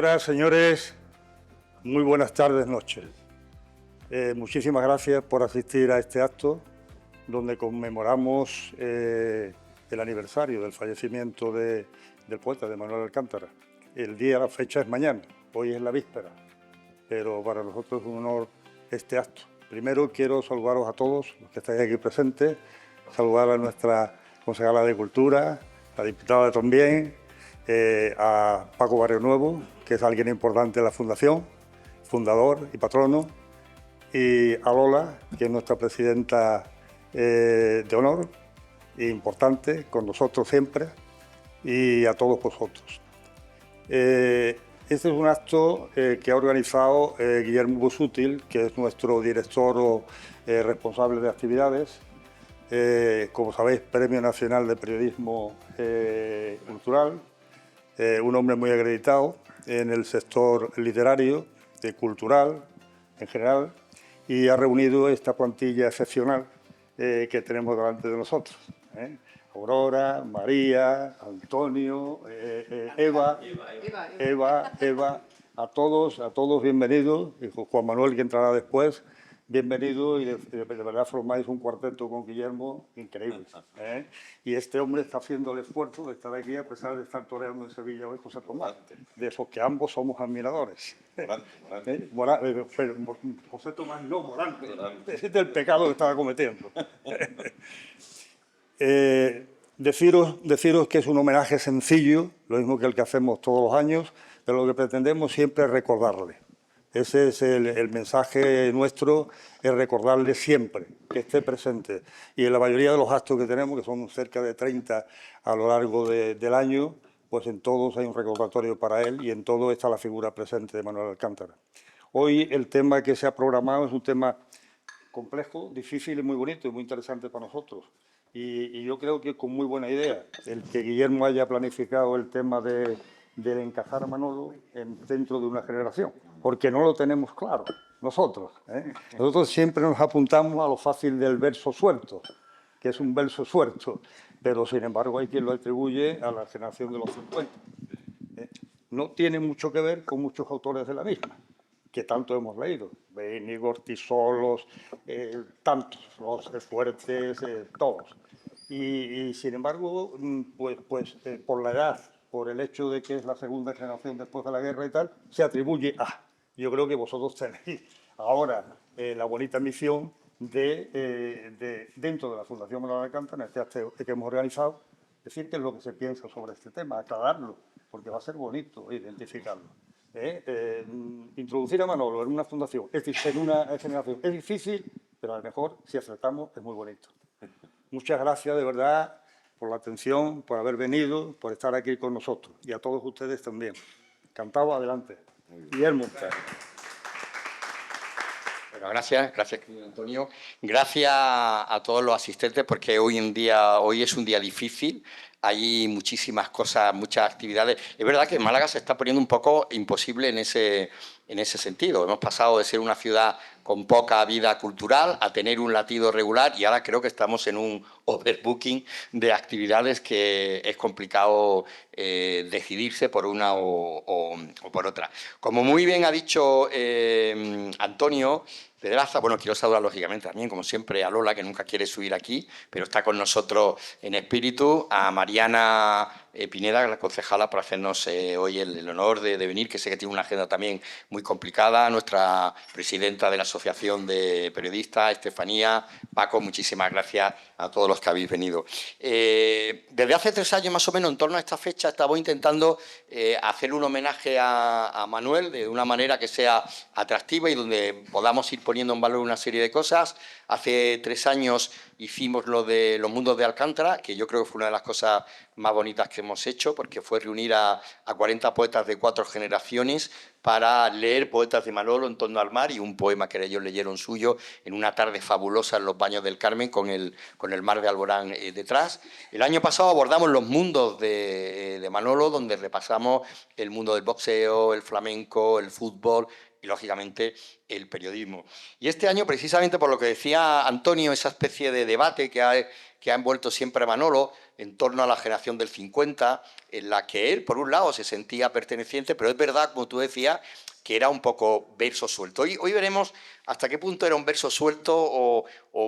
Señoras, señores, muy buenas tardes, noches. Muchísimas gracias por asistir a este acto donde conmemoramos el aniversario del fallecimiento del poeta, de Manuel Alcántara. El día, la fecha es mañana, hoy es la víspera, pero para nosotros es un honor este acto. Primero quiero saludaros a todos los que estáis aquí presentes, saludar a nuestra concejala de Cultura, la diputada también, a Paco Barrio Nuevo, que es alguien importante de la Fundación, fundador y patrono, y a Lola, que es nuestra presidenta de honor, importante, con nosotros siempre, y a todos vosotros. Este es un acto que ha organizado Guillermo Busútil, que es nuestro director responsable de actividades, como sabéis, Premio Nacional de Periodismo Cultural, un hombre muy acreditado en el sector literario, cultural en general, y ha reunido esta plantilla excepcional que tenemos delante de nosotros. Aurora, María, Antonio, Eva, a todos bienvenidos, y Juan Manuel, que entrará después, bienvenido, y de verdad formáis un cuarteto con Guillermo increíble. Y este hombre está haciendo el esfuerzo de estar aquí a pesar de estar toreando en Sevilla hoy José Tomás, de esos que ambos somos admiradores. José Tomás no, Morante. Ese es el pecado que estaba cometiendo. Deciros que es un homenaje sencillo, lo mismo que el que hacemos todos los años, pero lo que pretendemos siempre es recordarle. Ese es el mensaje nuestro, es recordarle siempre, que esté presente. Y en la mayoría de los actos que tenemos, que son cerca de 30 a lo largo del año, pues en todos hay un recordatorio para él y en todo está la figura presente de Manuel Alcántara. Hoy el tema que se ha programado es un tema complejo, difícil y muy bonito y muy interesante para nosotros. Y yo creo que con muy buena idea el que Guillermo haya planificado el tema de encajar a Manolo dentro de una generación, porque no lo tenemos claro nosotros. Nosotros siempre nos apuntamos a lo fácil del verso suelto, que es un verso suelto, pero sin embargo hay quien lo atribuye a la generación de los 50. No tiene mucho que ver con muchos autores de la misma, que tanto hemos leído, Íñigo, Ortizolos, tantos, los Fuertes, todos. Y sin embargo, pues por la edad, por el hecho de que es la segunda generación después de la guerra y tal, se atribuye a. Yo creo que vosotros tenéis ahora la bonita misión dentro de la Fundación Manuel Alcántara, en este acto que hemos organizado, decir qué es lo que se piensa sobre este tema, aclararlo, porque va a ser bonito identificarlo. Introducir a Manolo en una fundación, en una generación, es difícil, pero a lo mejor, si acertamos, es muy bonito. Muchas gracias, de verdad, por la atención, por haber venido, por estar aquí con nosotros. Y a todos ustedes también. Encantado, adelante. Guillermo. Bueno, gracias, Antonio. Gracias a todos los asistentes, porque hoy es un día difícil. Hay muchísimas cosas, muchas actividades. Es verdad que Málaga se está poniendo un poco imposible en ese sentido. Hemos pasado de ser una ciudad con poca vida cultural a tener un latido regular y ahora creo que estamos en un overbooking de actividades que es complicado decidirse por una o por otra. Como muy bien ha dicho Antonio Pedraza, bueno, quiero saludar lógicamente también, como siempre, a Lola, que nunca quiere subir aquí, pero está con nosotros en espíritu, a Mariana Pineda, la concejala, por hacernos hoy el honor de venir, que sé que tiene una agenda también muy complicada, a nuestra presidenta de la Asociación de Periodistas, Estefanía, Paco, muchísimas gracias a todos los que habéis venido. Desde hace 3 años más o menos, en torno a esta fecha, estamos intentando hacer un homenaje a Manuel de una manera que sea atractiva y donde podamos ir poniendo en valor una serie de cosas. Hace 3 años hicimos lo de los mundos de Alcántara, que yo creo que fue una de las cosas más bonitas que hemos hecho, porque fue reunir a 40 poetas de 4 generaciones para leer poetas de Manolo en torno al mar y un poema que ellos leyeron suyo en una tarde fabulosa en los Baños del Carmen con el mar de Alborán detrás. El año pasado abordamos los mundos de Manolo, donde repasamos el mundo del boxeo, el flamenco, el fútbol, y, lógicamente, el periodismo. Y este año, precisamente por lo que decía Antonio, esa especie de debate que ha envuelto siempre a Manolo en torno a la generación del 50, en la que él, por un lado, se sentía perteneciente, pero es verdad, como tú decías, que era un poco verso suelto. Hoy veremos hasta qué punto era un verso suelto o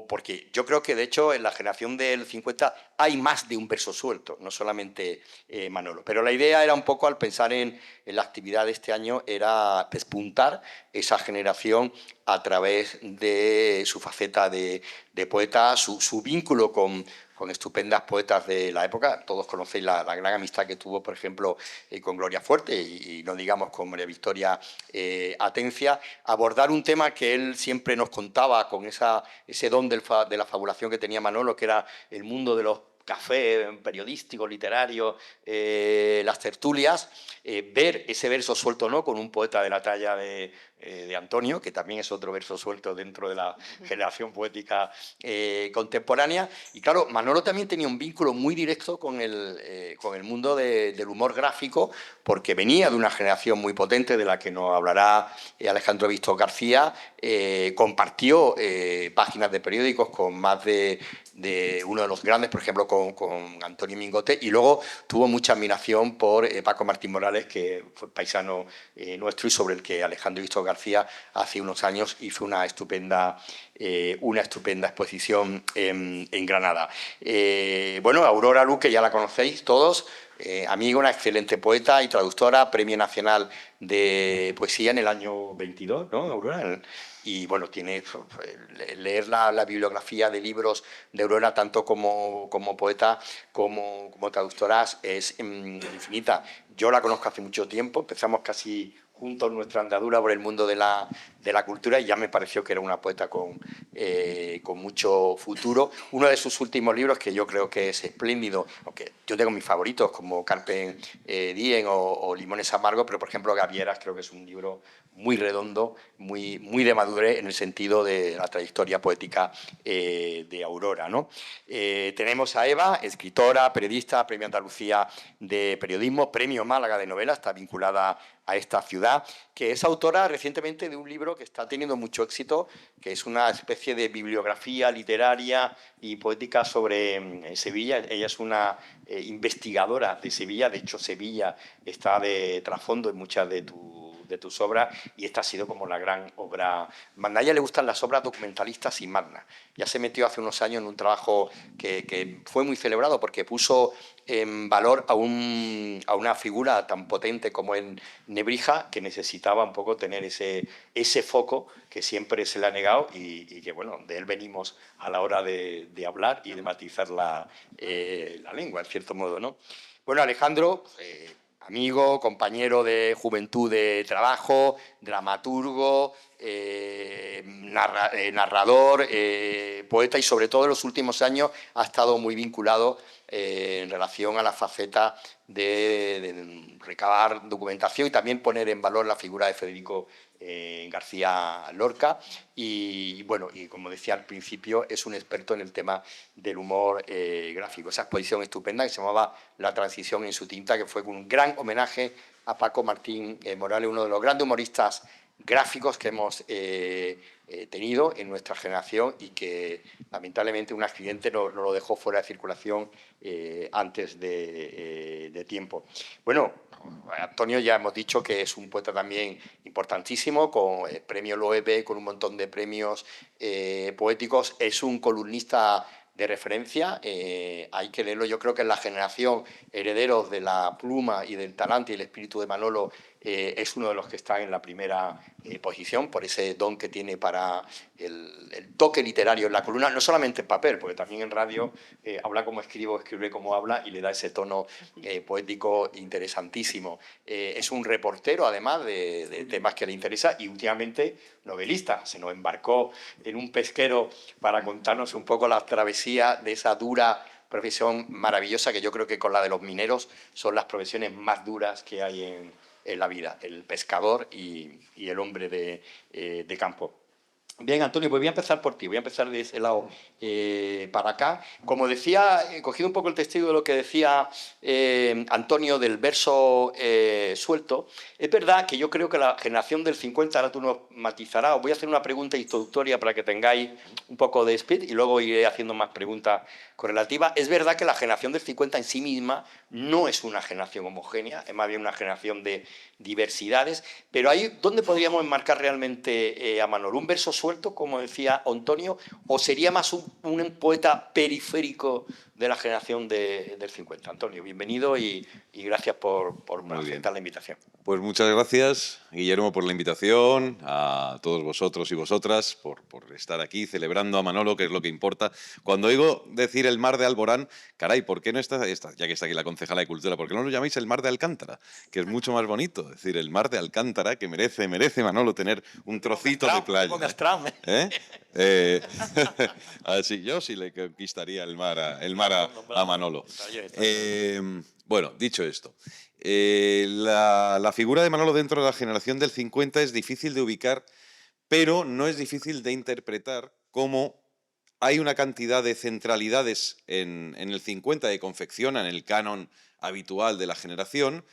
porque yo creo que, de hecho, en la generación del 50 hay más de un verso suelto, no solamente Manolo. Pero la idea era un poco, al pensar en la actividad de este año, era despuntar esa generación a través de su faceta de poeta, su vínculo con estupendas poetas de la época. Todos conocéis la gran amistad que tuvo, por ejemplo, con Gloria Fuerte y no digamos con María Victoria Atencia, abordar un tema que él siempre nos contaba con ese don de la fabulación que tenía Manolo, que era el mundo de los cafés periodísticos, literarios, las tertulias, ver ese verso suelto, ¿no?, con un poeta de la talla de Antonio, que también es otro verso suelto dentro de la generación poética contemporánea. Y claro, Manolo también tenía un vínculo muy directo con el mundo del humor gráfico, porque venía de una generación muy potente, de la que nos hablará Alejandro Víctor García. Compartió páginas de periódicos con más de uno de los grandes, por ejemplo, con Antonio Mingote, y luego tuvo mucha admiración por Paco Martín Morales, que fue paisano nuestro y sobre el que Alejandro Víctor García hace unos años hizo una estupenda exposición en Granada. Bueno, Aurora Luque ya la conocéis todos, amiga, una excelente poeta y traductora, Premio Nacional de Poesía en el año 22, ¿no, Aurora? Y bueno, leer la bibliografía de libros de Aurora, tanto como poeta como traductora, es infinita. Yo la conozco hace mucho tiempo, empezamos casi juntos nuestra andadura por el mundo de la cultura y ya me pareció que era una poeta con mucho futuro. Uno de sus últimos libros, que yo creo que es espléndido, aunque yo tengo mis favoritos como Carpe Diem o Limones Amargos, pero por ejemplo Gavieras creo que es un libro muy redondo, muy de madurez en el sentido de la trayectoria poética de Aurora, ¿no? Tenemos a Eva, escritora, periodista, Premio Andalucía de Periodismo, Premio Málaga de Novela, está vinculada a esta ciudad, que es autora recientemente de un libro que está teniendo mucho éxito, que es una especie de bibliografía literaria y poética sobre Sevilla. Ella es una investigadora de Sevilla, de hecho Sevilla está de trasfondo en muchas de tus obras, y esta ha sido como la gran obra magna. A ella le gustan las obras documentalistas y magnas. Ya se metió hace unos años en un trabajo que fue muy celebrado porque puso en valor a una figura tan potente como en Nebrija, que necesitaba un poco tener ese foco que siempre se le ha negado y que, bueno, de él venimos a la hora de hablar y de matizar la lengua, en cierto modo, ¿no? Bueno, Alejandro, amigo, compañero de juventud de trabajo, dramaturgo, narrador, poeta, y sobre todo en los últimos años ha estado muy vinculado en relación a la faceta de recabar documentación y también poner en valor la figura de Federico García Lorca. Y bueno, y como decía al principio, es un experto en el tema del humor gráfico. Esa exposición estupenda que se llamaba La transición en su tinta, que fue un gran homenaje a Paco Martín Morales, uno de los grandes humoristas gráficos que hemos tenido en nuestra generación y que lamentablemente un accidente nos lo dejó fuera de circulación antes de tiempo. Bueno, Antonio ya hemos dicho que es un poeta también importantísimo, con el premio Loewe, con un montón de premios poéticos. Es un columnista de referencia, hay que leerlo. Yo creo que en la generación herederos de la pluma y del talante y el espíritu de Manolo es uno de los que está en la primera posición, por ese don que tiene para el toque literario en la columna, no solamente en papel, porque también en radio habla como escribe como habla, y le da ese tono poético interesantísimo. Es un reportero, además, de temas que le interesa, y últimamente novelista. Se nos embarcó en un pesquero para contarnos un poco la travesía de esa dura profesión maravillosa, que yo creo que con la de los mineros son las profesiones más duras que hay en la vida, el pescador y el hombre de campo. Bien, Antonio, pues voy a empezar por ti, voy a empezar de ese lado para acá. Como decía, he cogido un poco el testigo de lo que decía Antonio del verso suelto. Es verdad que yo creo que la generación del 50, ahora tú nos matizarás, os voy a hacer una pregunta introductoria para que tengáis un poco de speed y luego iré haciendo más preguntas correlativas. Es verdad que la generación del 50 en sí misma no es una generación homogénea, es más bien una generación de diversidades, pero ahí, ¿dónde podríamos enmarcar realmente a Manolo? ¿Un verso suelto, como decía Antonio, o sería más un poeta periférico de la generación del 50? Antonio, bienvenido y gracias por Muy bien. aceptar la invitación. Pues muchas gracias, Guillermo, por la invitación, a todos vosotros y vosotras por estar aquí celebrando a Manolo, que es lo que importa. Cuando oigo decir el mar de Alborán, caray, ¿por qué no está, ya que está aquí la concejala de Cultura, por qué no lo llamáis el mar de Alcántara? Que es mucho más bonito, es decir, el mar de Alcántara, que merece Manolo tener un trocito de playa. Así yo sí le conquistaría el mar a Manolo. Bueno, dicho esto, la figura de Manolo dentro de la generación del 50 es difícil de ubicar, pero no es difícil de interpretar como hay una cantidad de centralidades en el 50 que confeccionan el canon habitual de la generación,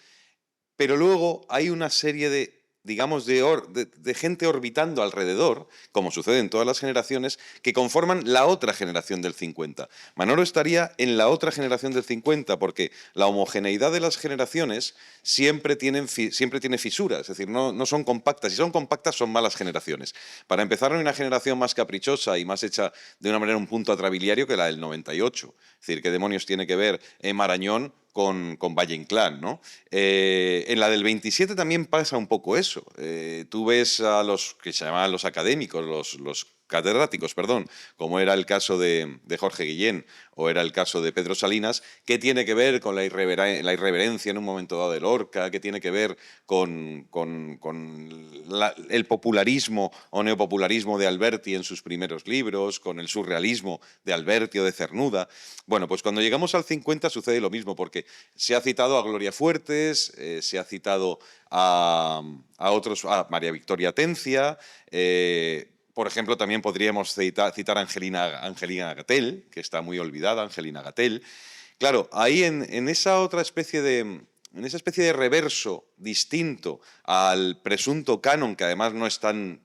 pero luego hay una serie de, digamos, de gente orbitando alrededor, como sucede en todas las generaciones, que conforman la otra generación del 50. Manolo estaría en la otra generación del 50 porque la homogeneidad de las generaciones siempre tiene fisuras, es decir, no son compactas. Si son compactas son malas generaciones. Para empezar, hay una generación más caprichosa y más hecha de una manera un punto atrabiliario que la del 98. Es decir, ¿qué demonios tiene que ver Marañón con Valle Inclán, ¿no? En la del 27 también pasa un poco eso. Tú ves a los que se llamaban los académicos, los catedráticos, perdón, como era el caso de Jorge Guillén o era el caso de Pedro Salinas, ¿qué tiene que ver con la irreverencia en un momento dado de Lorca? ¿Qué tiene que ver con el popularismo o neopopularismo de Alberti en sus primeros libros, con el surrealismo de Alberti o de Cernuda? Bueno, pues cuando llegamos al 50 sucede lo mismo, porque se ha citado a Gloria Fuertes, se ha citado a María Victoria Atencia, por ejemplo, también podríamos citar a Angelina Gatell, que está muy olvidada, Angelina Gatell. Claro, ahí en esa otra especie de reverso distinto al presunto canon, que además no es tan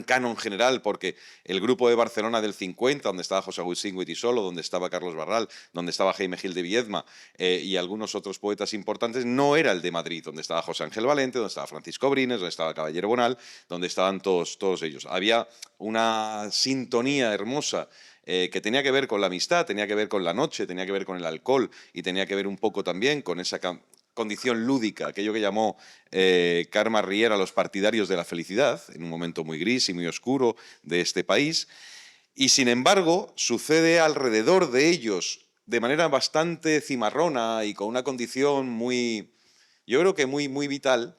canon general, porque el grupo de Barcelona del 50, donde estaba José Agustín Guitisolo, donde estaba Carlos Barral, donde estaba Jaime Gil de Viedma y algunos otros poetas importantes, no era el de Madrid, donde estaba José Ángel Valente, donde estaba Francisco Brines, donde estaba Caballero Bonal, donde estaban todos ellos. Había una sintonía hermosa que tenía que ver con la amistad, tenía que ver con la noche, tenía que ver con el alcohol y tenía que ver un poco también con esa condición lúdica, aquello que llamó Carme Riera los partidarios de la felicidad, en un momento muy gris y muy oscuro de este país. Y sin embargo, sucede alrededor de ellos de manera bastante cimarrona y con una condición muy, yo creo que muy vital,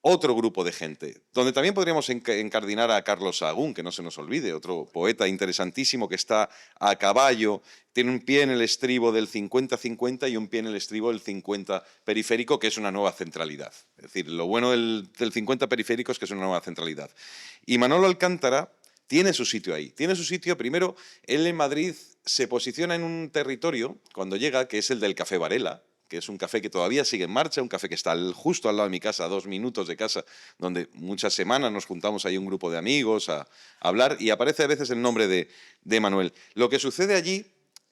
otro grupo de gente, donde también podríamos encardinar a Carlos Sahagún, que no se nos olvide, otro poeta interesantísimo que está a caballo, tiene un pie en el estribo del 50-50 y un pie en el estribo del 50 periférico, que es una nueva centralidad. Es decir, lo bueno del 50 periférico es que es una nueva centralidad. Y Manolo Alcántara tiene su sitio ahí. Tiene su sitio, primero, él en Madrid se posiciona en un territorio, cuando llega, que es el del Café Varela, que es un café que todavía sigue en marcha, un café que está justo al lado de mi casa, a 2 minutos de casa, donde muchas semanas nos juntamos ahí un grupo de amigos a hablar y aparece a veces el nombre de Manuel. Lo que sucede allí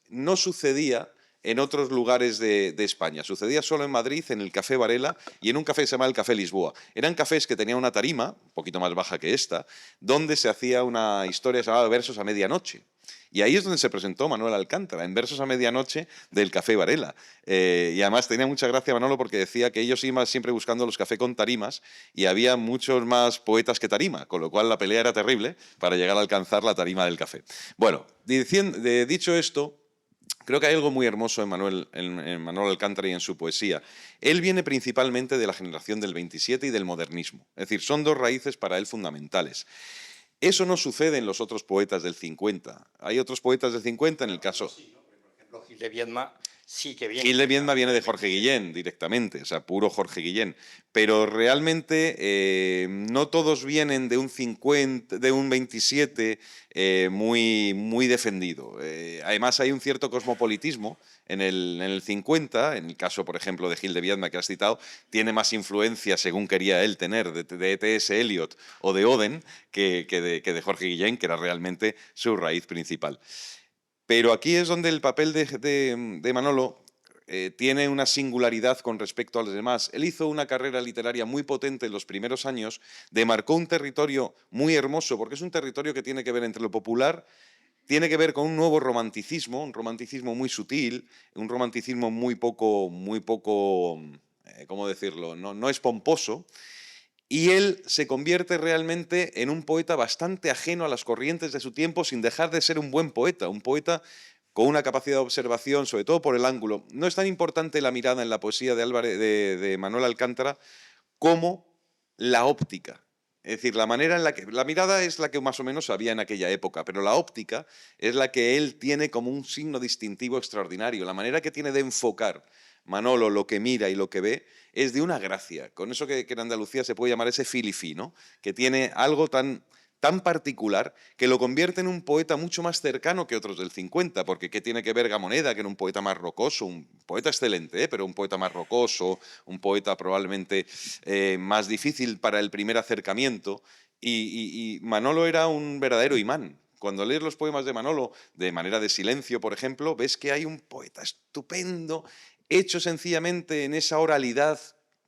no sucedía en otros lugares de España. Sucedía solo en Madrid, en el Café Varela y en un café que se llama el Café Lisboa. Eran cafés que tenían una tarima, un poquito más baja que esta, donde se hacía una historia llamada Versos a Medianoche. Y ahí es donde se presentó Manuel Alcántara, en Versos a Medianoche del Café Varela. Y además tenía mucha gracia Manolo porque decía que ellos iban siempre buscando los cafés con tarimas y había muchos más poetas que tarima, con lo cual la pelea era terrible para llegar a alcanzar la tarima del café. Bueno, dicho esto, creo que hay algo muy hermoso en Manuel Alcántara y en su poesía. Él viene principalmente de la generación del 27 y del modernismo. Es decir, son dos raíces para él fundamentales. Eso no sucede en los otros poetas del 50. Hay otros poetas del 50, en el caso... Sí, ¿no? Por ejemplo, Gil de Viedma Sí, qué bien. Gil de Viedma viene de Jorge Guillén directamente, o sea, puro Jorge Guillén. Pero realmente no todos vienen de un 50, de un 27 muy defendido. Además, hay un cierto cosmopolitismo en el 50, en el caso, por ejemplo, de Gil de Viedma que has citado, tiene más influencia, según quería él tener, de T.S. Eliot o de Oden que de Jorge Guillén, que era realmente su raíz principal. Pero aquí es donde el papel de Manolo tiene una singularidad con respecto a los demás. Él hizo una carrera literaria muy potente en los primeros años, demarcó un territorio muy hermoso, porque es un territorio que tiene que ver entre lo popular, tiene que ver con un nuevo romanticismo, un romanticismo muy sutil, un romanticismo muy poco, ¿cómo decirlo? No, no es pomposo. Y él se convierte realmente en un poeta bastante ajeno a las corrientes de su tiempo, sin dejar de ser un buen poeta, un poeta con una capacidad de observación, sobre todo por el ángulo. No es tan importante la mirada en la poesía de Manuel Alcántara como la óptica. Es decir, la manera en la que... La mirada es la que más o menos había en aquella época, pero la óptica es la que él tiene como un signo distintivo extraordinario. La manera que tiene de enfocar Manolo lo que mira y lo que ve es de una gracia. Con eso que en Andalucía se puede llamar ese filifí, ¿no? Que tiene algo tan particular que lo convierte en un poeta mucho más cercano que otros del 50, porque ¿qué tiene que ver Gamoneda, que era un poeta más rocoso, un poeta excelente, pero un poeta más rocoso, un poeta probablemente más difícil para el primer acercamiento? Y Manolo era un verdadero imán. Cuando lees los poemas de Manolo, de Manera de Silencio, por ejemplo, ves que hay un poeta estupendo, hecho sencillamente en esa oralidad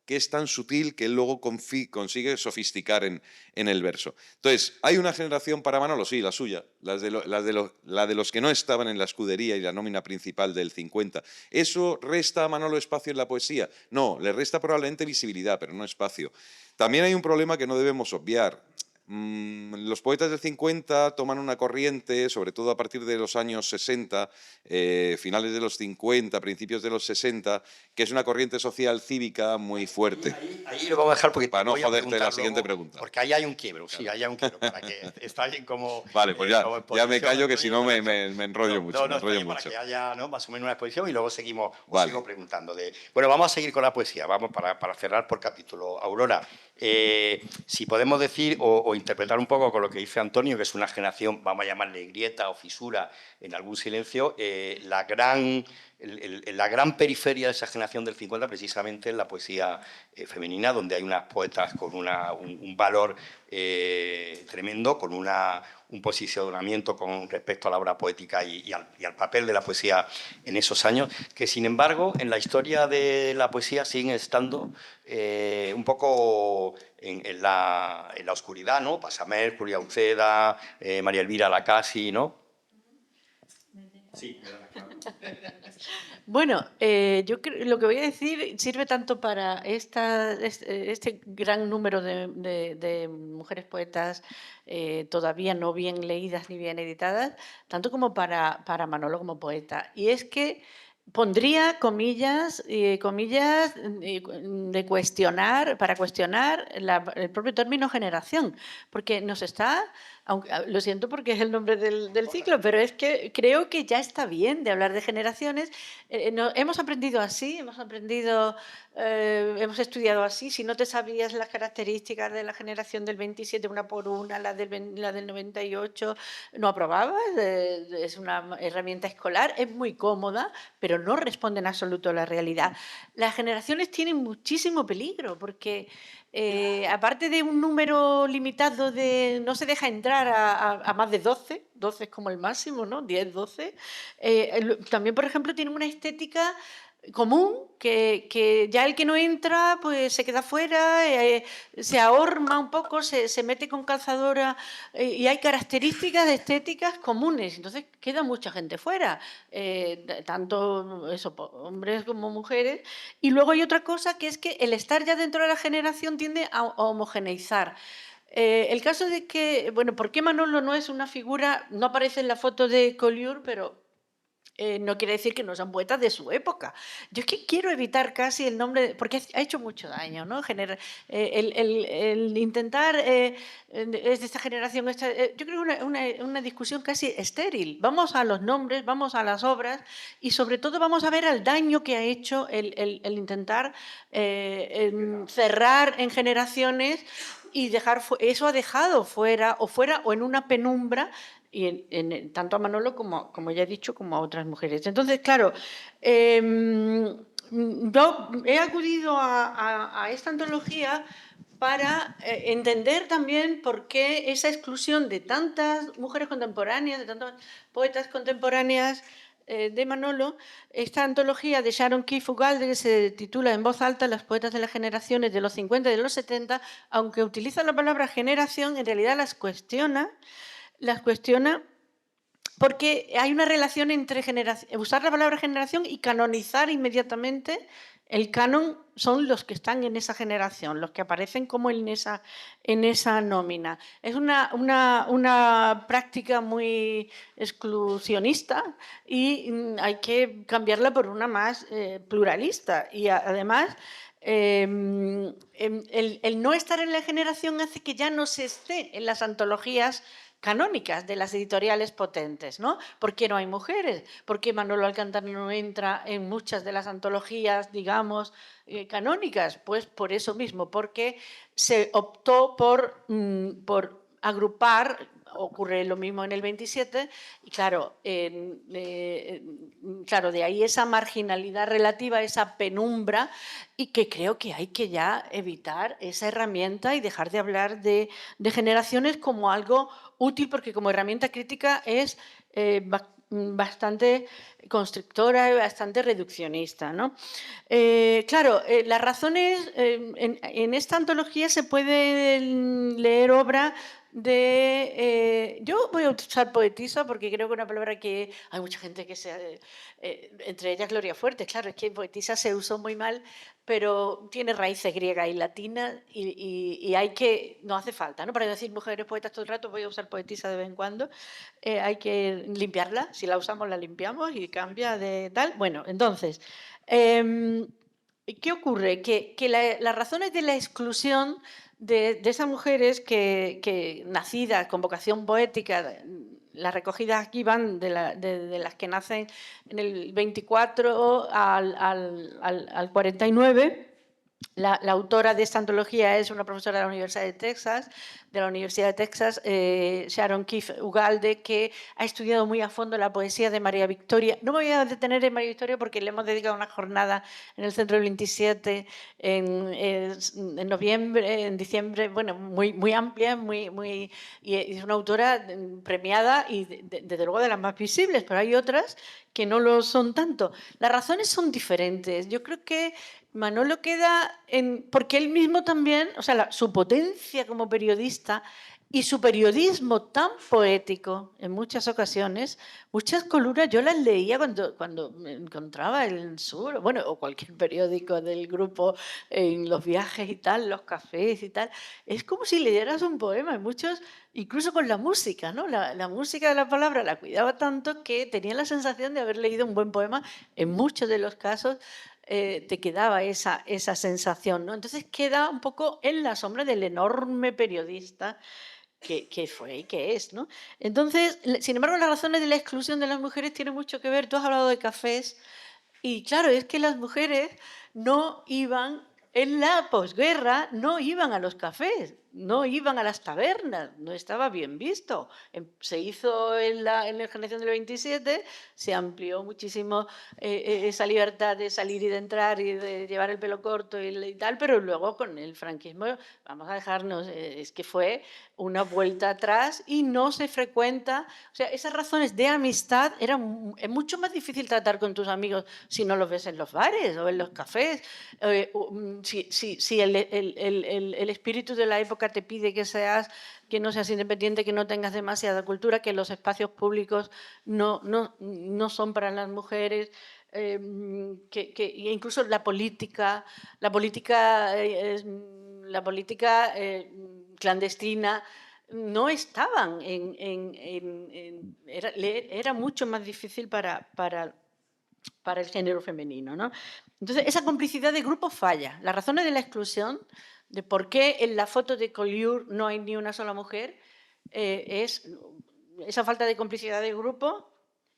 que es tan sutil que él luego consigue sofisticar en el verso. Entonces, ¿hay una generación para Manolo? Sí, la suya, la de los que no estaban en la escudería y la nómina principal del 50. ¿Eso resta a Manolo espacio en la poesía? No, le resta probablemente visibilidad, pero no espacio. También hay un problema que no debemos obviar. Los poetas del 50 toman una corriente, sobre todo a partir de los años 60, finales de los 50, principios de los 60, que es una corriente social cívica muy fuerte. Ahí lo vamos a dejar porque para no voy a joderte la preguntar siguiente luego, pregunta. porque ahí hay un quiebro, sí, ahí hay un quiebro, para que está bien como... Vale, pues como ya me exposición, callo, que si no me Antonio. enrollo mucho. No, Me está enrollo bien para mucho. que haya, ¿no?, más o menos una exposición y luego seguimos, os Vale. sigo preguntando. Bueno, vamos a seguir con la poesía, vamos para cerrar por capítulo. Aurora, si podemos decir o interpretar un poco con lo que dice Antonio, que es una generación, vamos a llamarle grieta o fisura en algún silencio, la gran periferia de esa generación del 50 precisamente es la poesía femenina, donde hay unas poetas con un valor tremendo, con un posicionamiento con respecto a la obra poética y al papel de la poesía en esos años, que sin embargo en la historia de la poesía siguen estando un poco en la oscuridad, ¿no? Pasamés, Julia Uceda, María Elvira Lacasi, ¿no? Sí, Bueno, yo creo, lo que voy a decir sirve tanto para este gran número de mujeres poetas todavía no bien leídas ni bien editadas, tanto como para Manolo como poeta. Y es que pondría comillas de cuestionar, para cuestionar el propio término generación, porque nos está, aunque, lo siento porque es el nombre del ciclo, pero es que creo que ya está bien de hablar de generaciones. Hemos aprendido así, hemos estudiado así. Si no te sabías las características de la generación del 27 una por una, la del 98, no aprobabas. Es una herramienta escolar, es muy cómoda, pero no responde en absoluto a la realidad. Las generaciones tienen muchísimo peligro porque aparte de un número limitado no se deja entrar a más de 12 es como el máximo, ¿no? 10, 12. También, por ejemplo, tienen una estética común que ya el que no entra pues se queda fuera, se ahorma un poco, se mete con calzadora y hay características estéticas comunes, entonces queda mucha gente fuera, tanto eso, hombres como mujeres. Y luego hay otra cosa, que es que el estar ya dentro de la generación tiende a homogeneizar. El caso de que, bueno, ¿por qué Manolo no es una figura? No aparece en la foto de Collioure, pero no quiere decir que no sean poetas de su época. Yo es que quiero evitar casi el nombre, porque ha hecho mucho daño, ¿no? El intentar, es de esta generación, yo creo que una discusión casi estéril. Vamos a los nombres, vamos a las obras y sobre todo vamos a ver el daño que ha hecho el intentar cerrar en generaciones y eso ha dejado fuera o en una penumbra y tanto a Manolo como ya he dicho, como a otras mujeres. Entonces, claro, yo he acudido a esta antología para entender también por qué esa exclusión de tantas mujeres contemporáneas, de tantas poetas contemporáneas de Manolo, esta antología de Sharon Keefe Ugalde, que se titula en voz alta Las poetas de las generaciones de los 50 y de los 70, aunque utiliza la palabra generación, en realidad las cuestiona porque hay una relación entre usar la palabra generación y canonizar inmediatamente. El canon son los que están en esa generación, los que aparecen como en esa nómina. Es una práctica muy exclusionista y hay que cambiarla por una más pluralista. Y además, el no estar en la generación hace que ya no se esté en las antologías canónicas de las editoriales potentes, ¿no? ¿Por qué no hay mujeres? ¿Por qué Manolo Alcántara no entra en muchas de las antologías, digamos, canónicas? Pues por eso mismo, porque se optó por agrupar. Ocurre lo mismo en el 27 y claro, claro, de ahí esa marginalidad relativa, esa penumbra y que creo que hay que ya evitar esa herramienta y dejar de hablar de generaciones como algo útil, porque como herramienta crítica es bastante constrictora y bastante reduccionista, ¿no? Claro, las razones, en esta antología se puede leer obra yo voy a usar poetisa porque creo que es una palabra que hay mucha gente que entre ellas Gloria Fuertes, claro, es que poetisa se usó muy mal, pero tiene raíces griegas y latinas y hay que, no hace falta, ¿no? Para decir mujeres poetas todo el rato voy a usar poetisa de vez en cuando, hay que limpiarla, si la usamos la limpiamos y cambia de tal. Bueno, entonces, ¿qué ocurre? Que las razones de la exclusión de esas mujeres que nacidas con vocación poética, las recogidas aquí van de las que nacen en el 24 al 49. La autora de esta antología es una profesora de la Universidad de Texas, Sharon Keefe Ugalde, que ha estudiado muy a fondo la poesía de María Victoria. No me voy a detener en María Victoria porque le hemos dedicado una jornada en el Centro del 27 en noviembre, en diciembre, bueno, muy amplia, y es una autora premiada y desde luego de las más visibles, pero hay otras que no lo son tanto. Las razones son diferentes. Yo creo que Manolo queda porque él mismo también, o sea, su potencia como periodista y su periodismo tan poético en muchas ocasiones, muchas columnas yo las leía cuando me encontraba en el sur, bueno, o cualquier periódico del grupo en los viajes y tal, los cafés y tal. Es como si leyeras un poema, muchos, incluso con la música, ¿no? La música de la palabra la cuidaba tanto que tenía la sensación de haber leído un buen poema. En muchos de los casos te quedaba esa sensación, ¿no? Entonces queda un poco en la sombra del enorme periodista que fue y que es, ¿no? Entonces, sin embargo, las razones de la exclusión de las mujeres tienen mucho que ver. Tú has hablado de cafés y claro, es que las mujeres no iban, en la posguerra, no iban a los cafés, no iban a las tabernas, no estaba bien visto. Se hizo en la generación del 27, se amplió muchísimo esa libertad de salir y de entrar y de llevar el pelo corto y tal, pero luego con el franquismo, vamos a dejarnos, es que fue una vuelta atrás y no se frecuenta. O sea, esas razones de amistad es mucho más difícil tratar con tus amigos si no los ves en los bares o en los cafés. Si el espíritu de la época te pide que no seas independiente, que no tengas demasiada cultura, que los espacios públicos no son para las mujeres, incluso la política clandestina no estaban era mucho más difícil para el género femenino, ¿no? Entonces, esa complicidad de grupo falla. Las razones de la exclusión, de por qué en la foto de Collioure no hay ni una sola mujer, es esa falta de complicidad de grupo,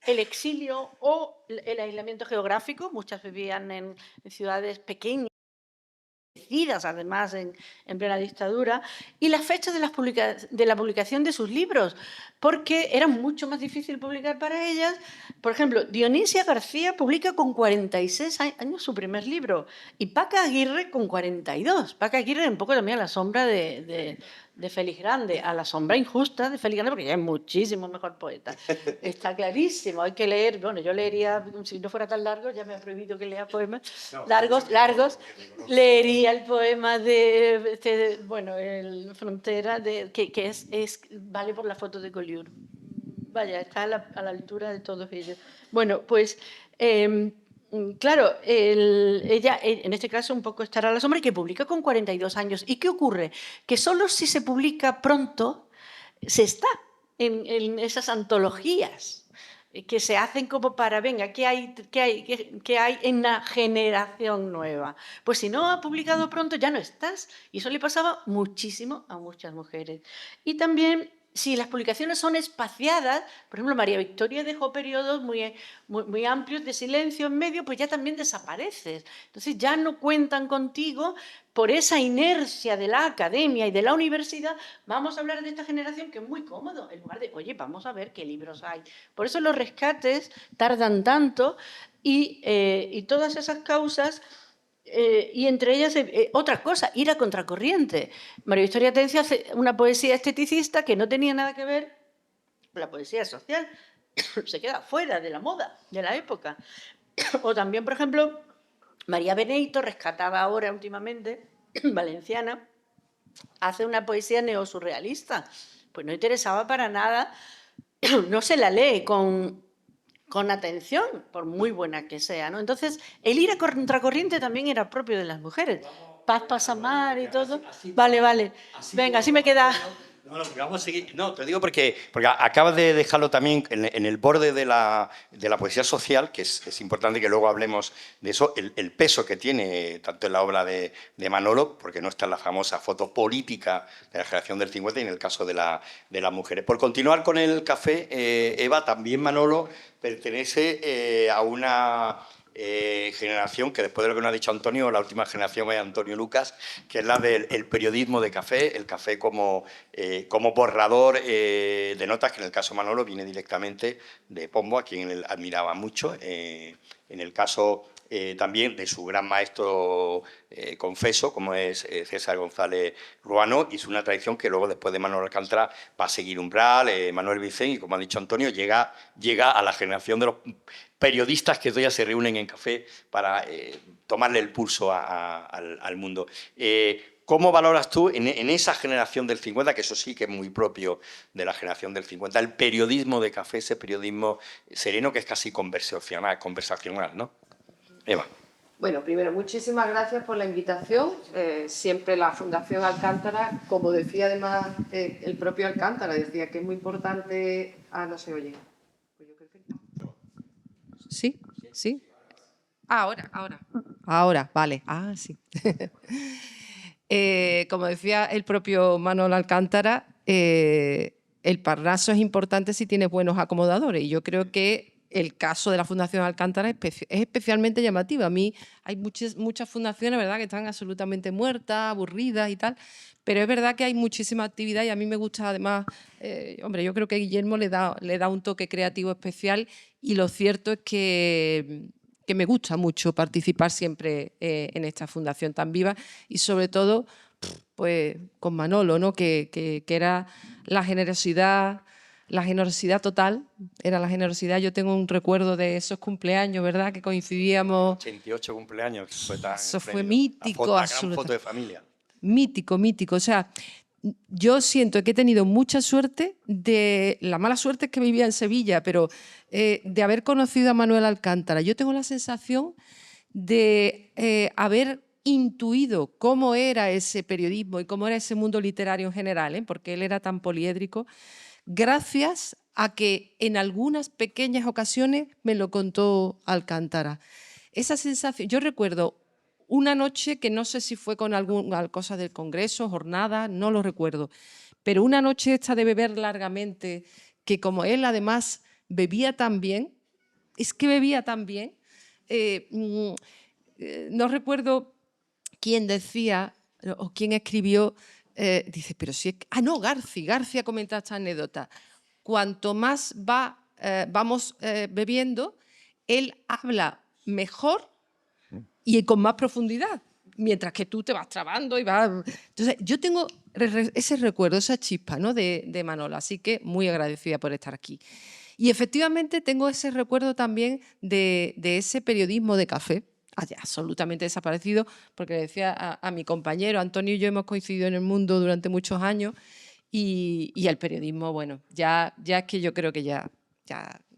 el exilio o el aislamiento geográfico. Muchas vivían en ciudades pequeñas, además en plena dictadura, y las fechas de la publicación de sus libros, porque era mucho más difícil publicar para ellas. Por ejemplo, Dionisia García publica con 46 años su primer libro, y Paca Aguirre con 42. Paca Aguirre un poco también a la sombra de Félix Grande, a la sombra injusta de Félix Grande, porque ella es muchísimo mejor poeta. Está clarísimo, hay que leer. Bueno, yo leería, si no fuera tan largo, ya me ha prohibido que lea poemas largos, leería el poema de bueno, el Frontera, que vale por la foto de Collioure. Vaya, está a la altura de todos ellos. Bueno, pues claro, ella en este caso un poco estará a la sombra, y que publica con 42 años. ¿Y qué ocurre? Que solo si se publica pronto se está en esas antologías que se hacen como para, venga, ¿qué hay en la generación nueva? Pues si no ha publicado pronto ya no estás. Y eso le pasaba muchísimo a muchas mujeres. Y también, si las publicaciones son espaciadas, por ejemplo, María Victoria dejó periodos muy amplios de silencio en medio, pues ya también desapareces. Entonces ya no cuentan contigo por esa inercia de la academia y de la universidad. Vamos a hablar de esta generación, que es muy cómodo, en lugar de, oye, vamos a ver qué libros hay. Por eso los rescates tardan tanto, y todas esas causas. Y entre ellas, otra cosa, ir a contracorriente. María Victoria Atencio hace una poesía esteticista que no tenía nada que ver con la poesía social. Se queda fuera de la moda de la época. O también, por ejemplo, María Beneito, rescatada ahora últimamente, valenciana, hace una poesía neosurrealista. Pues no interesaba para nada, no se la lee con atención, por muy buena que sea, ¿no? Entonces, el ir a contracorriente también era propio de las mujeres. Paz Pasamar y todo. Vale. Venga, así me queda. No, vamos a seguir. No, te digo porque acabas de dejarlo también en el borde de la poesía social, que es importante que luego hablemos de eso, el peso que tiene tanto en la obra de Manolo, porque no está en la famosa foto política de la generación del 50 y en el caso de las mujeres. Por continuar con el café, Eva, también Manolo pertenece a una generación que, después de lo que nos ha dicho Antonio, la última generación es Antonio Lucas, que es la del periodismo de café, el café como borrador de notas, que en el caso de Manolo viene directamente de Pombo, a quien él admiraba mucho. En el caso también de su gran maestro confeso, como es César González Ruano, y es una tradición que luego, después de Manuel Alcántara, va a seguir Umbral, Manuel Vicent, y como ha dicho Antonio, llega a la generación de los periodistas que todavía se reúnen en café para tomarle el pulso al mundo. ¿Cómo valoras tú en esa generación del 50, que eso sí que es muy propio de la generación del 50, el periodismo de café, ese periodismo sereno que es casi conversacional, ¿no? Eva. Bueno, primero, muchísimas gracias por la invitación. Siempre la Fundación Alcántara, como decía además el propio Alcántara, decía que es muy importante... no se oye. Pues yo creo que... ¿Sí? ¿Sí? Ahora, vale. Sí. Como decía el propio Manuel Alcántara, el Parnaso es importante si tiene buenos acomodadores, y yo creo que el caso de la Fundación Alcántara es especialmente llamativo. A mí hay muchas fundaciones, ¿verdad?, que están absolutamente muertas, aburridas y tal, pero es verdad que hay muchísima actividad, y a mí me gusta además, hombre, yo creo que Guillermo le da un toque creativo especial, y lo cierto es que me gusta mucho participar siempre en esta fundación tan viva, y sobre todo pues con Manolo, ¿no?, que era la generosidad total, era la generosidad. Yo tengo un recuerdo de esos cumpleaños, ¿verdad?, que coincidíamos. 88 cumpleaños. Eso fue mítico, la gran foto de familia. Mítico. O sea, yo siento que he tenido mucha suerte. La mala suerte es que vivía en Sevilla, pero de haber conocido a Manuel Alcántara. Yo tengo la sensación de haber intuido cómo era ese periodismo y cómo era ese mundo literario en general, porque él era tan poliédrico, gracias a que en algunas pequeñas ocasiones me lo contó Alcántara. Esa sensación, yo recuerdo una noche que no sé si fue con alguna cosa del Congreso, jornada, no lo recuerdo, pero una noche esta de beber largamente, que como él además bebía tan bien, es que bebía tan bien, no recuerdo quién decía o quién escribió, dice, pero si es que... Ah, no, García comenta esta anécdota. Cuanto más vamos bebiendo, él habla mejor y con más profundidad, mientras que tú te vas trabando y vas... Entonces, yo tengo ese recuerdo, esa chispa, ¿no?, de Manolo, así que muy agradecida por estar aquí. Y efectivamente tengo ese recuerdo también de ese periodismo de café, absolutamente desaparecido, porque le decía a mi compañero, Antonio y yo hemos coincidido en el mundo durante muchos años y el periodismo, bueno, ya es que yo creo que ya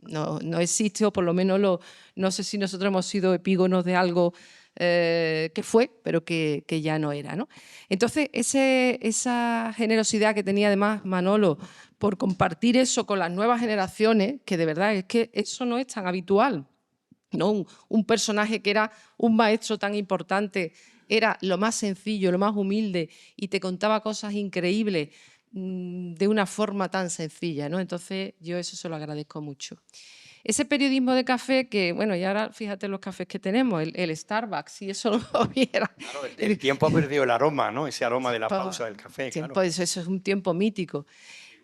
no existe, o por lo menos no sé si nosotros hemos sido epígonos de algo que fue, pero que ya no era, ¿no? Entonces, esa generosidad que tenía además Manolo por compartir eso con las nuevas generaciones, que de verdad es que eso no es tan habitual, ¿no? Un personaje que era un maestro tan importante, era lo más sencillo, lo más humilde y te contaba cosas increíbles de una forma tan sencilla, ¿no? Entonces, yo eso se lo agradezco mucho. Ese periodismo de café que, bueno, y ahora fíjate los cafés que tenemos, el Starbucks, si eso lo viera. Claro, el tiempo ha perdido el aroma, ¿no? Ese aroma de la pausa del café, claro. Eso es un tiempo mítico.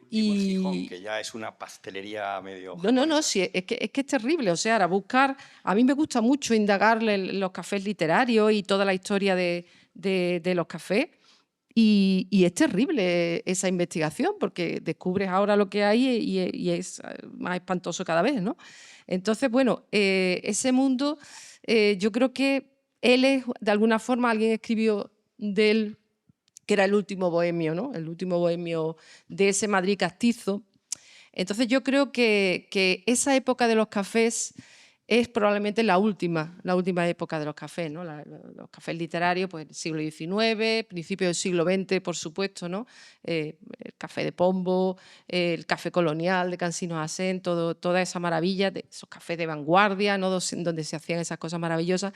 Y Gijón, que ya es una pastelería medio... No, sí, es que es terrible. O sea, a mí me gusta mucho indagar los cafés literarios y toda la historia de los cafés. Y es terrible esa investigación porque descubres ahora lo que hay y es más espantoso cada vez, ¿no? Entonces, bueno, ese mundo, yo creo que él es, de alguna forma, alguien escribió de él que era el último bohemio, ¿no? El último bohemio de ese Madrid castizo. Entonces yo creo que esa época de los cafés es probablemente la última época de los cafés, ¿no? Los cafés literarios, pues siglo XIX, principios del siglo XX, por supuesto, ¿no? El café de Pombo, el café colonial de Cansinos Asén, toda esa maravilla, de esos cafés de vanguardia, ¿no?, donde se hacían esas cosas maravillosas.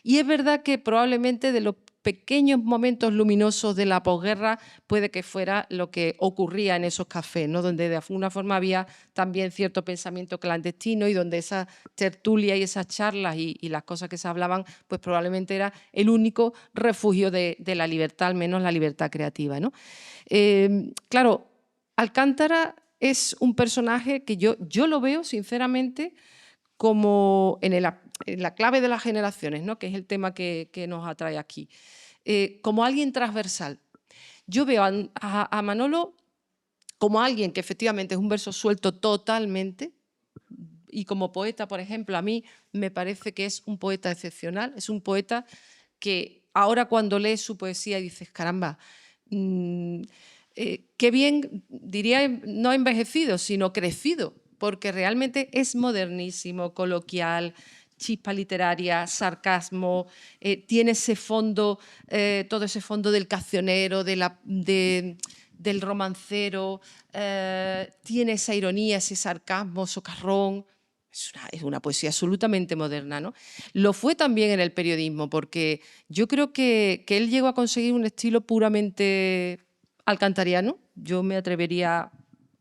Y es verdad que probablemente de los pequeños momentos luminosos de la posguerra puede que fuera lo que ocurría en esos cafés, ¿no?, donde de alguna forma había también cierto pensamiento clandestino y donde esa tertulia y esas charlas y las cosas que se hablaban, pues probablemente era el único refugio de la libertad, al menos la libertad creativa, ¿no? Claro, Alcántara es un personaje que yo lo veo, sinceramente, como en la clave de las generaciones, ¿no?, que es el tema que nos atrae aquí, como alguien transversal. Yo veo a Manolo como alguien que efectivamente es un verso suelto totalmente, y como poeta, por ejemplo, a mí me parece que es un poeta excepcional, es un poeta que ahora cuando lees su poesía dices, caramba, qué bien, diría, no envejecido, sino crecido, porque realmente es modernísimo, coloquial, chispa literaria, sarcasmo, tiene ese fondo, todo ese fondo del cancionero, del romancero, tiene esa ironía, ese sarcasmo, socarrón. Es una poesía absolutamente moderna, ¿no? Lo fue también en el periodismo, porque yo creo que él llegó a conseguir un estilo puramente alcantariano. Yo me atrevería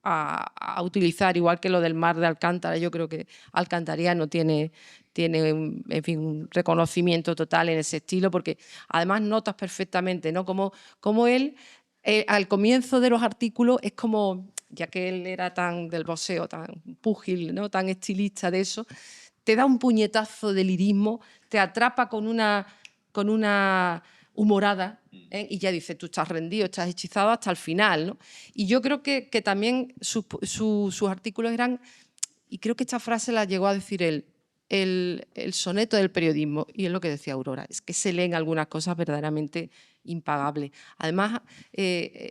a utilizar, igual que lo del mar de Alcántara, yo creo que alcantariano tiene en fin, un reconocimiento total en ese estilo, porque además notas perfectamente, ¿no?, como él, al comienzo de los artículos, es como, ya que él era tan del boxeo, tan púgil, ¿no?, tan estilista de eso, te da un puñetazo de lirismo, te atrapa con una humorada, y ya dices, tú estás rendido, estás hechizado hasta el final, ¿no? Y yo creo que también sus artículos eran, y creo que esta frase la llegó a decir él, el soneto del periodismo, y es lo que decía Aurora, es que se leen algunas cosas verdaderamente impagables. Además,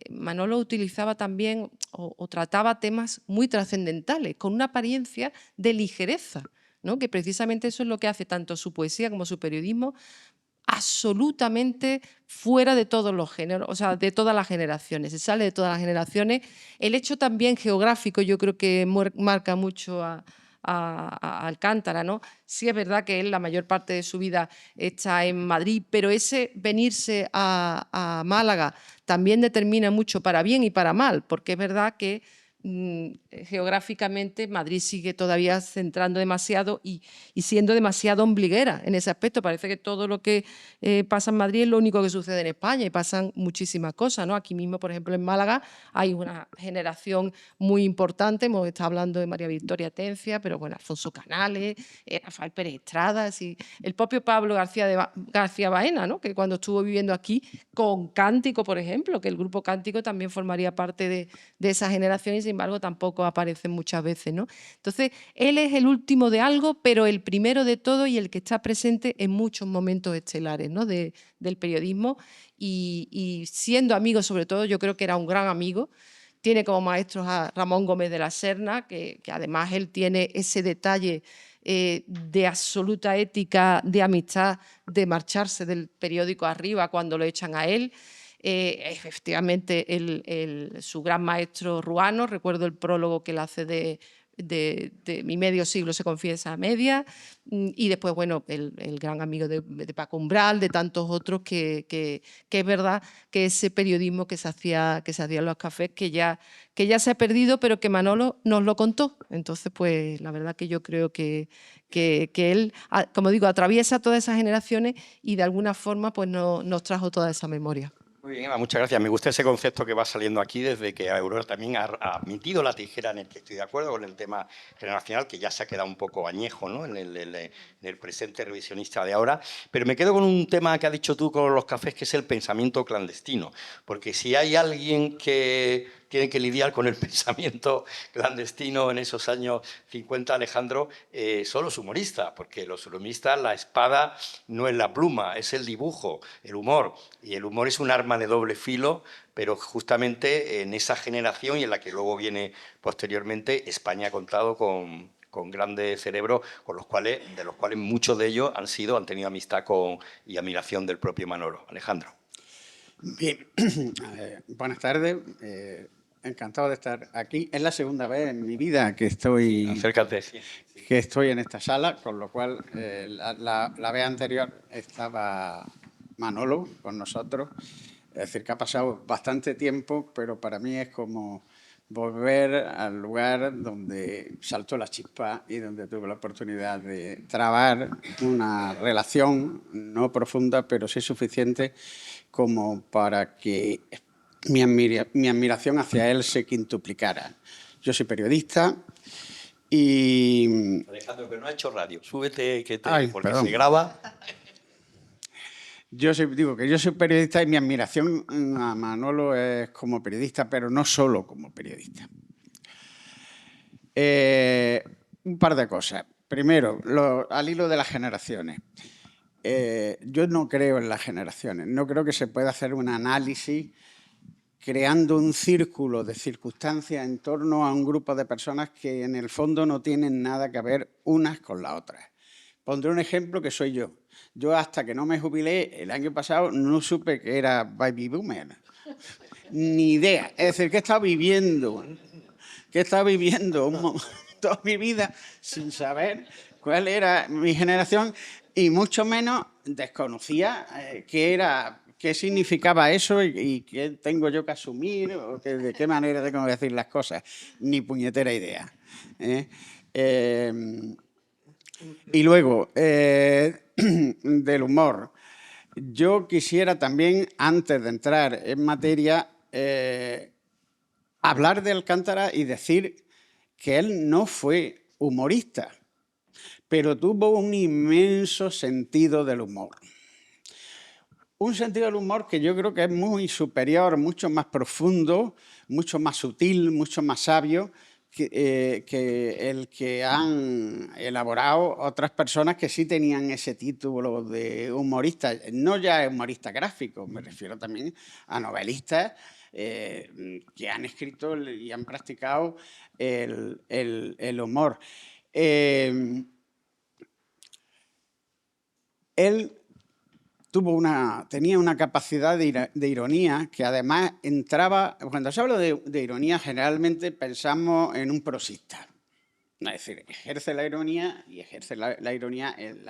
Manolo utilizaba también o trataba temas muy trascendentales, con una apariencia de ligereza, ¿no?, que precisamente eso es lo que hace tanto su poesía como su periodismo absolutamente fuera de todos los géneros, o sea, de todas las generaciones, se sale de todas las generaciones. El hecho también geográfico yo creo que marca mucho a Alcántara, ¿no? Sí es verdad que él la mayor parte de su vida está en Madrid, pero ese venirse a Málaga también determina mucho para bien y para mal, porque es verdad que geográficamente Madrid sigue todavía centrando demasiado y siendo demasiado ombliguera en ese aspecto. Parece que todo lo que pasa en Madrid es lo único que sucede en España y pasan muchísimas cosas, ¿no? Aquí mismo, por ejemplo, en Málaga hay una generación muy importante, hemos estado hablando de María Victoria Tencia, pero bueno, Alfonso Canales, Rafael Pérez Estrada, el propio Pablo García Baena, ¿no? Que cuando estuvo viviendo aquí con Cántico, por ejemplo, que el grupo Cántico también formaría parte de esa generación y sin embargo tampoco aparecen muchas veces, ¿no? Entonces, él es el último de algo, pero el primero de todo y el que está presente en muchos momentos estelares, ¿no? del periodismo y siendo amigo sobre todo, yo creo que era un gran amigo. Tiene como maestros a Ramón Gómez de la Serna, que además él tiene ese detalle de absoluta ética, de amistad, de marcharse del periódico arriba cuando lo echan a él. Efectivamente, su gran maestro Ruano, recuerdo el prólogo que él hace de Mi medio siglo se confiesa a media, y después, bueno, el gran amigo de Paco Umbral, de tantos otros, que es verdad que ese periodismo que se hacía en los cafés, que ya se ha perdido, pero que Manolo nos lo contó. Entonces, pues la verdad que yo creo que él, como digo, atraviesa todas esas generaciones y de alguna forma pues nos trajo toda esa memoria. Muy bien, Eva, muchas gracias. Me gusta ese concepto que va saliendo aquí desde que Aurora también ha admitido la tijera, en el que estoy de acuerdo con el tema generacional, que ya se ha quedado un poco añejo, ¿no? en el presente revisionista de ahora. Pero me quedo con un tema que has dicho tú con los cafés, que es el pensamiento clandestino. Porque si hay alguien que tiene que lidiar con el pensamiento clandestino en esos años 50, Alejandro, son los humoristas, porque los humoristas, la espada no es la pluma, es el dibujo, el humor. Y el humor es un arma de doble filo, pero justamente en esa generación y en la que luego viene posteriormente, España ha contado con grandes cerebros, de los cuales muchos de ellos han tenido amistad y admiración del propio Manolo. Alejandro. Bien, buenas tardes. Encantado de estar aquí. Es la segunda vez en mi vida que estoy, Acércate, sí. que estoy en esta sala, con lo cual la vez anterior estaba Manolo con nosotros. Es decir, que ha pasado bastante tiempo, pero para mí es como volver al lugar donde saltó la chispa y donde tuve la oportunidad de trabar una relación no profunda, pero sí suficiente como para que mi admiración hacia él se quintuplicara. Yo soy periodista y... Alejandro, pero no ha hecho radio. Súbete, porque perdón. se graba. Digo que yo soy periodista y mi admiración a Manolo es como periodista, pero no solo como periodista. Un par de cosas. Primero, al hilo de las generaciones. Yo no creo en las generaciones. No creo que se pueda hacer un análisis creando un círculo de circunstancias en torno a un grupo de personas que en el fondo no tienen nada que ver unas con las otras. Pondré un ejemplo que soy yo. Yo hasta que no me jubilé el año pasado no supe que era baby boomer. Ni idea. Es decir, que he estado viviendo toda mi vida sin saber cuál era mi generación y mucho menos desconocía qué significaba eso y qué tengo yo que asumir o de qué manera tengo que decir las cosas. Ni puñetera idea. Y luego, del humor. Yo quisiera también, antes de entrar en materia, hablar de Alcántara y decir que él no fue humorista, pero tuvo un inmenso sentido del humor. Un sentido del humor que yo creo que es muy superior, mucho más profundo, mucho más sutil, mucho más sabio que el que han elaborado otras personas que sí tenían ese título de humorista. No ya humorista gráfico, me refiero también a novelistas que han escrito y han practicado el humor. Él tenía una capacidad de ironía que además entraba... Cuando se habla de ironía, generalmente pensamos en un prosista. Es decir, ejerce la ironía y ejerce la ironía en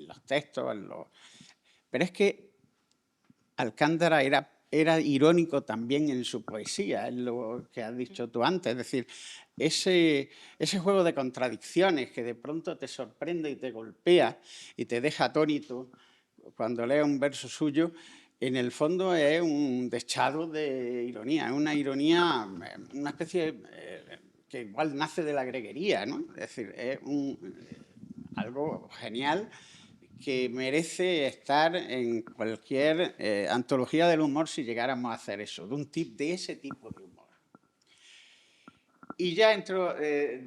los textos. Pero es que Alcántara era irónico también en su poesía, es lo que has dicho tú antes. Es decir, ese juego de contradicciones que de pronto te sorprende y te golpea y te deja atónito cuando lees un verso suyo, en el fondo es un dechado de ironía, es una ironía, una especie que igual nace de la greguería, ¿no? Es decir, es algo genial que merece estar en cualquier antología del humor si llegáramos a hacer eso, de ese tipo de humor. Y ya entro en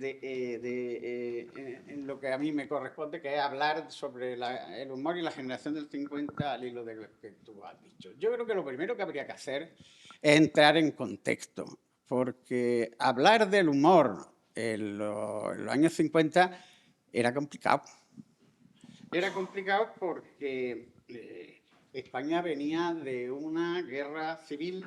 lo que a mí me corresponde, que es hablar sobre el humor y la generación del 50 al hilo de lo que tú has dicho. Yo creo que lo primero que habría que hacer es entrar en contexto, porque hablar del humor en los años 50 era complicado. Era complicado porque España venía de una guerra civil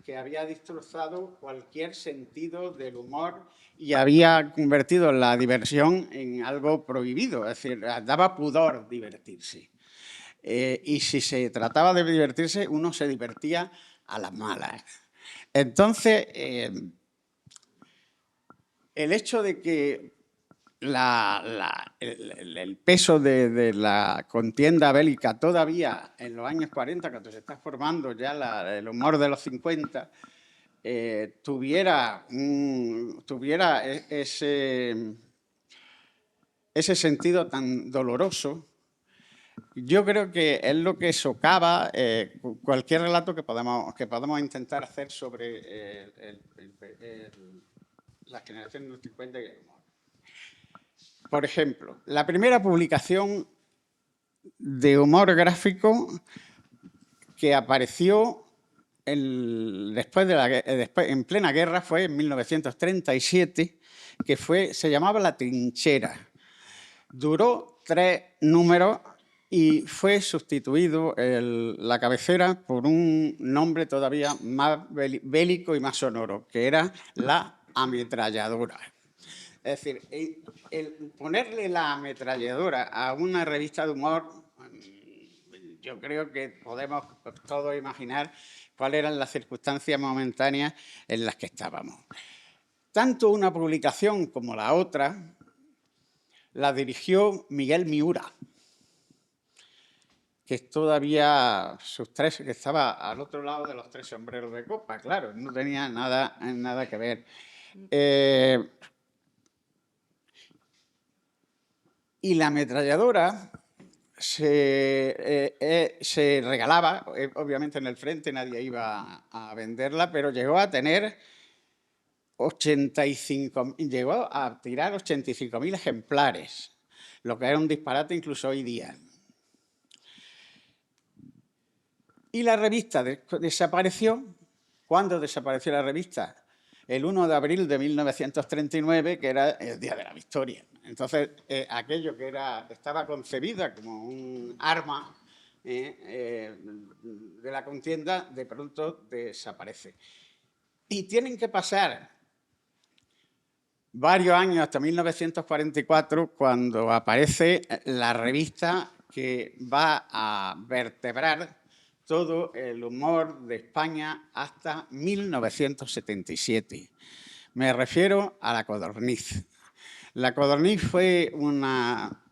que había destrozado cualquier sentido del humor y había convertido la diversión en algo prohibido, es decir, daba pudor divertirse. Y si se trataba de divertirse, uno se divertía a las malas. Entonces, el hecho de que el peso de la contienda bélica todavía en los años 40, cuando se está formando ya el humor de los 50, tuviera ese sentido tan doloroso, yo creo que es lo que socava cualquier relato que podamos intentar hacer sobre la generación del 50 y el humor. Por ejemplo, la primera publicación de humor gráfico que apareció en plena guerra fue en 1937, que se llamaba La Trinchera. Duró 3 números y fue sustituido la cabecera por un nombre todavía más bélico y más sonoro, que era La Ametralladora. Es decir, el ponerle La Ametralladora a una revista de humor, yo creo que podemos todos imaginar cuáles eran las circunstancias momentáneas en las que estábamos. Tanto una publicación como la otra la dirigió Miguel Miura, que todavía que estaba al otro lado de los 3 sombreros de copa, claro, no tenía nada que ver. Y La Ametralladora se regalaba, obviamente en el frente nadie iba a venderla, pero llegó a tirar 85.000 ejemplares, lo que era un disparate incluso hoy día. Y la revista desapareció. ¿Cuándo desapareció la revista? El 1 de abril de 1939, que era el Día de la Victoria. Entonces, aquello que estaba concebida como un arma de la contienda, de pronto desaparece. Y tienen que pasar varios años, hasta 1944, cuando aparece la revista que va a vertebrar todo el humor de España hasta 1977. Me refiero a La Codorniz. La Codorniz fue una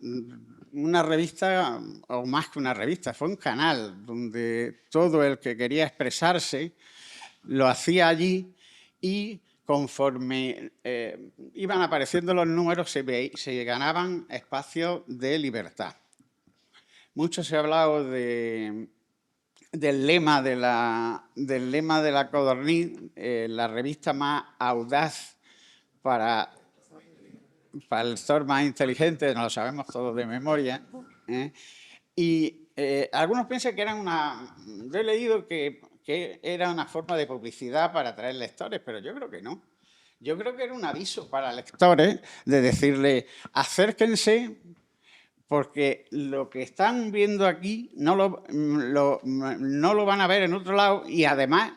revista, o más que una revista, fue un canal donde todo el que quería expresarse lo hacía allí y conforme iban apareciendo los números se ganaban espacios de libertad. Mucho se ha hablado del lema de la Codorniz, la revista más audaz para el lector más inteligente, no lo sabemos todos de memoria. Y algunos piensan que eran yo he leído que era una forma de publicidad para atraer lectores, pero yo creo que no. Yo creo que era un aviso para lectores de decirle, acérquense porque lo que están viendo aquí no lo van a ver en otro lado, y además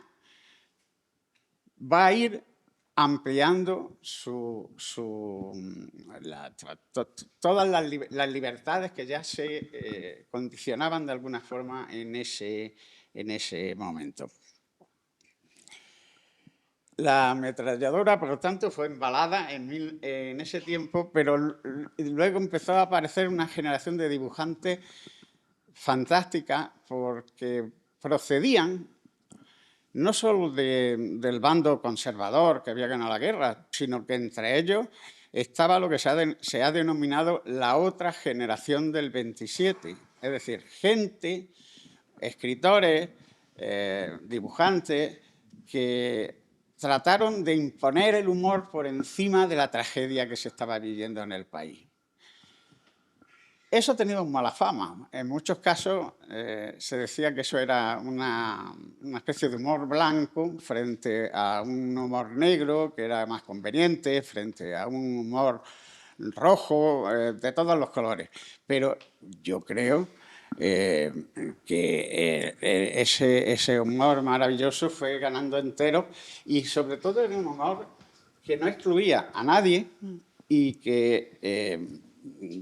va a ir ampliando todas las libertades que ya se condicionaban de alguna forma en ese momento. La ametralladora, por lo tanto, fue embalada en ese tiempo, pero luego empezó a aparecer una generación de dibujantes fantástica, porque procedían no solo del bando conservador que había ganado la guerra, sino que entre ellos estaba lo que se ha denominado la otra generación del 27, es decir, gente, escritores, dibujantes, que trataron de imponer el humor por encima de la tragedia que se estaba viviendo en el país. Eso ha tenido mala fama. En muchos casos se decía que eso era una especie de humor blanco frente a un humor negro, que era más conveniente, frente a un humor rojo, de todos los colores. Pero yo creo que ese humor maravilloso fue ganando entero, y sobre todo era un humor que no excluía a nadie y que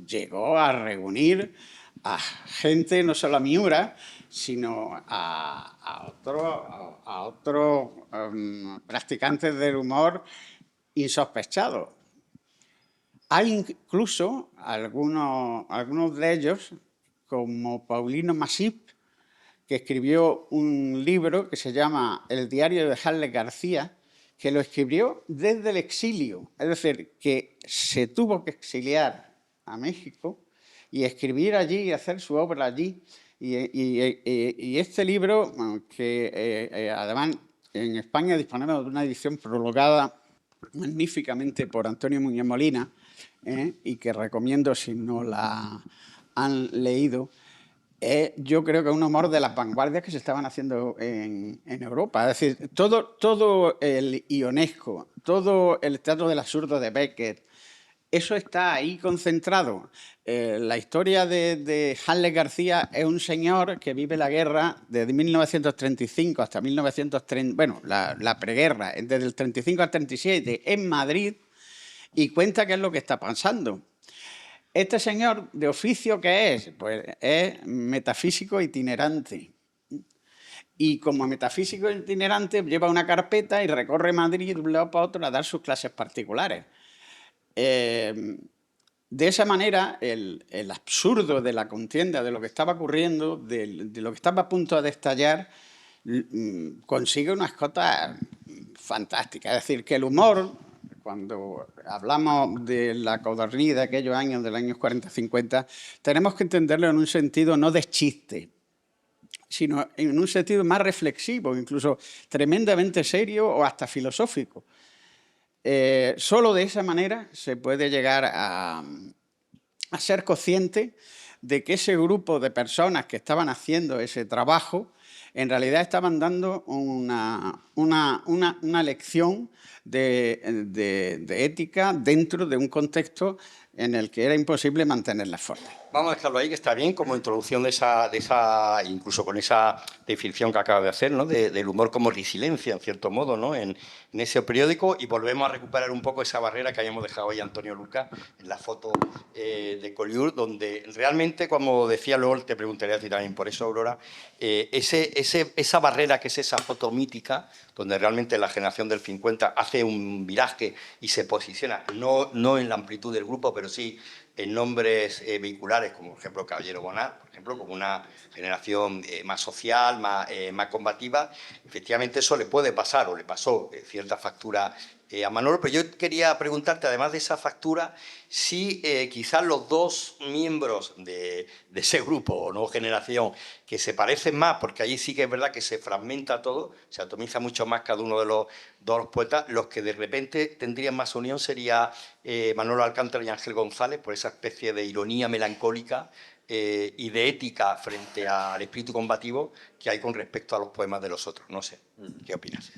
llegó a reunir a gente, no solo a Miura, sino a otros practicantes del humor insospechados. Hay incluso algunos de ellos, como Paulino Masip, que escribió un libro que se llama El diario de Harles García, que lo escribió desde el exilio, es decir, que se tuvo que exiliar a México y escribir allí y hacer su obra allí. Y este libro, que además en España disponemos de una edición prologada magníficamente por Antonio Muñoz Molina, y que recomiendo si no la han leído, yo creo que es un humor de las vanguardias que se estaban haciendo en Europa. Es decir, todo el ionesco, todo el teatro del absurdo de Beckett, eso está ahí concentrado. La historia de Harles García es un señor que vive la guerra desde 1935 hasta 1930, bueno, la preguerra, desde el 35 al 37 en Madrid, y cuenta qué es lo que está pasando. Este señor, de oficio, ¿qué es? Pues es metafísico itinerante. Y como metafísico itinerante lleva una carpeta y recorre Madrid de un lado para otro a dar sus clases particulares. De esa manera, el absurdo de la contienda, de lo que estaba ocurriendo, de lo que estaba a punto de estallar, consigue unas cotas fantásticas. Es decir, que el humor, cuando hablamos de la codorniz de aquellos años, de los años 40-50, tenemos que entenderlo en un sentido no de chiste, sino en un sentido más reflexivo, incluso tremendamente serio o hasta filosófico. Solo de esa manera se puede llegar a ser consciente de que ese grupo de personas que estaban haciendo ese trabajo en realidad estaban dando una lección de ética dentro de un contexto en el que era imposible mantenerla fuerte. Vamos a dejarlo ahí, que está bien, como introducción de esa incluso con esa definición que acaba de hacer, ¿no? Del humor como resiliencia, en cierto modo, ¿no? En ese periódico, y volvemos a recuperar un poco esa barrera que habíamos dejado hoy Antonio Luca en la foto de Collioure, donde realmente, como decía, luego te preguntaría a ti también por eso, Aurora, esa barrera que es esa foto mítica, donde realmente la generación del 50 hace un viraje y se posiciona, no en la amplitud del grupo, pero sí en nombres vehiculares, como por ejemplo Caballero Bonat, por ejemplo, como una generación más social, más combativa. Efectivamente eso le puede pasar, o le pasó cierta factura a Manolo, pero yo quería preguntarte, además de esa factura, si quizás los dos miembros de ese grupo o no generación que se parecen más, porque allí sí que es verdad que se fragmenta todo, se atomiza mucho más cada uno de los dos poetas, los que de repente tendrían más unión sería Manolo Alcántara y Ángel González, por esa especie de ironía melancólica y de ética frente al espíritu combativo que hay con respecto a los poemas de los otros. No sé, ¿qué opinas?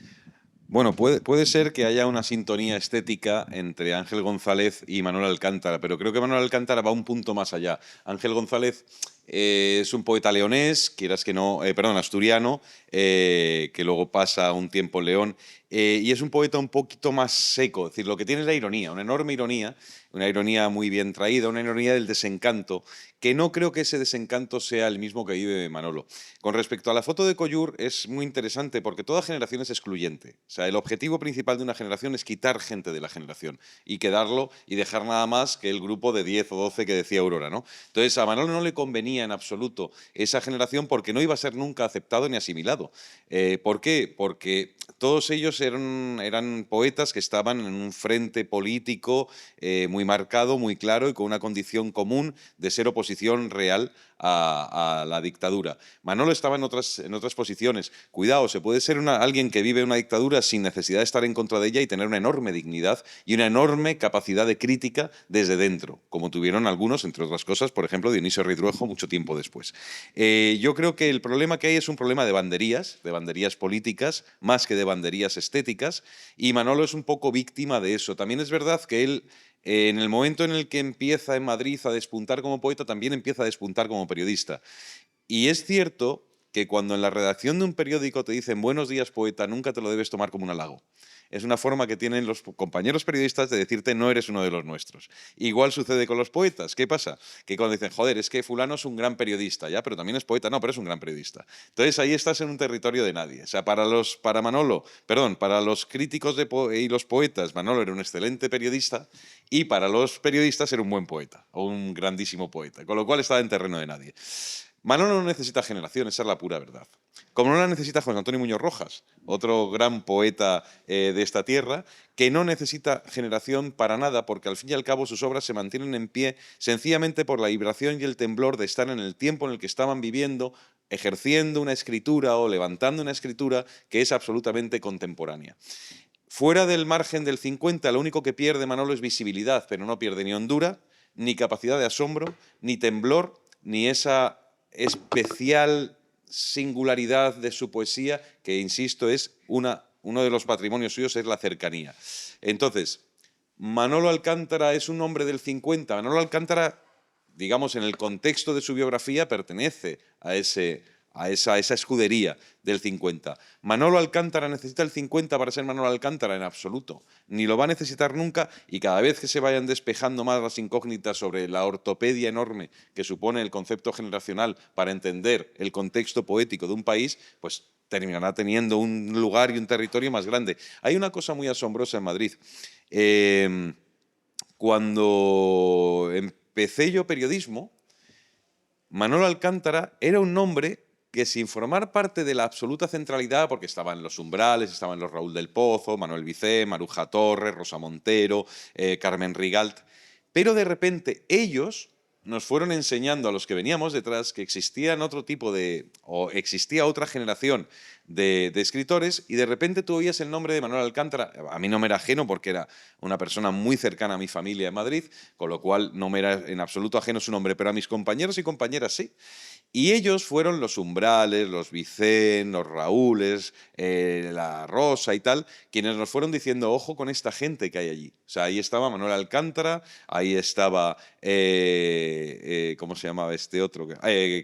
Bueno, puede ser que haya una sintonía estética entre Ángel González y Manuel Alcántara, pero creo que Manuel Alcántara va un punto más allá. Ángel González es un poeta leonés, quieras que no, perdón, asturiano, que luego pasa un tiempo en León, y es un poeta un poquito más seco, es decir, lo que tiene es la ironía, una enorme ironía, una ironía muy bien traída, una ironía del desencanto, que no creo que ese desencanto sea el mismo que vive Manolo. Con respecto a la foto de Coyur, es muy interesante porque toda generación es excluyente. O sea, el objetivo principal de una generación es quitar gente de la generación y quedarlo y dejar nada más que el grupo de 10 o 12 que decía Aurora, ¿no? Entonces, a Manolo no le convenía en absoluto esa generación porque no iba a ser nunca aceptado ni asimilado. ¿Por qué? Porque todos ellos eran poetas que estaban en un frente político muy marcado, muy claro y con una condición común de ser oposición real a la dictadura. Manolo estaba en otras posiciones. Cuidado, se puede ser alguien que vive una dictadura sin necesidad de estar en contra de ella y tener una enorme dignidad y una enorme capacidad de crítica desde dentro, como tuvieron algunos, entre otras cosas, por ejemplo, Dionisio Ridruejo mucho tiempo después. Yo creo que el problema que hay es un problema de banderías políticas, más que de banderías estéticas, y Manolo es un poco víctima de eso. También es verdad que él, en el momento en el que empieza en Madrid a despuntar como poeta, también empieza a despuntar como periodista. Y es cierto que cuando en la redacción de un periódico te dicen buenos días, poeta, nunca te lo debes tomar como un halago. Es una forma que tienen los compañeros periodistas de decirte no eres uno de los nuestros. Igual sucede con los poetas. ¿Qué pasa? Que cuando dicen, joder, es que fulano es un gran periodista, ya, pero también es poeta. No, pero es un gran periodista. Entonces ahí estás en un territorio de nadie. O sea, para los críticos y los poetas, Manolo era un excelente periodista y para los periodistas era un buen poeta o un grandísimo poeta. Con lo cual estaba en terreno de nadie. Manolo no necesita generación, esa es la pura verdad. Como no la necesita José Antonio Muñoz Rojas, otro gran poeta de esta tierra, que no necesita generación para nada, porque al fin y al cabo sus obras se mantienen en pie sencillamente por la vibración y el temblor de estar en el tiempo en el que estaban viviendo, ejerciendo una escritura o levantando una escritura que es absolutamente contemporánea. Fuera del margen del 50, lo único que pierde Manolo es visibilidad, pero no pierde ni hondura, ni capacidad de asombro, ni temblor, ni esa especial singularidad de su poesía, que, insisto, es uno de los patrimonios suyos, es la cercanía. Entonces, Manolo Alcántara es un hombre del 50. Manolo Alcántara, digamos, en el contexto de su biografía, pertenece a esa escudería del 50. ¿Manolo Alcántara necesita el 50 para ser Manolo Alcántara? En absoluto. Ni lo va a necesitar nunca, y cada vez que se vayan despejando más las incógnitas sobre la ortopedia enorme que supone el concepto generacional para entender el contexto poético de un país, pues terminará teniendo un lugar y un territorio más grande. Hay una cosa muy asombrosa en Madrid. Cuando empecé yo periodismo, Manolo Alcántara era un nombre que, sin formar parte de la absoluta centralidad, porque estaban los Umbrales, estaban los Raúl del Pozo, Manuel Vicé, Maruja Torres, Rosa Montero, Carmen Rigalt, pero de repente ellos nos fueron enseñando a los que veníamos detrás que existía otra generación de escritores, y de repente tú oías el nombre de Manuel Alcántara. A mí no me era ajeno porque era una persona muy cercana a mi familia en Madrid, con lo cual no me era en absoluto ajeno su nombre, pero a mis compañeros y compañeras sí. Y ellos fueron los Umbrales, los Vicén, los Raúles, la Rosa y tal, quienes nos fueron diciendo, ojo con esta gente que hay allí. O sea, ahí estaba Manuel Alcántara, ahí estaba, ¿cómo se llamaba este otro?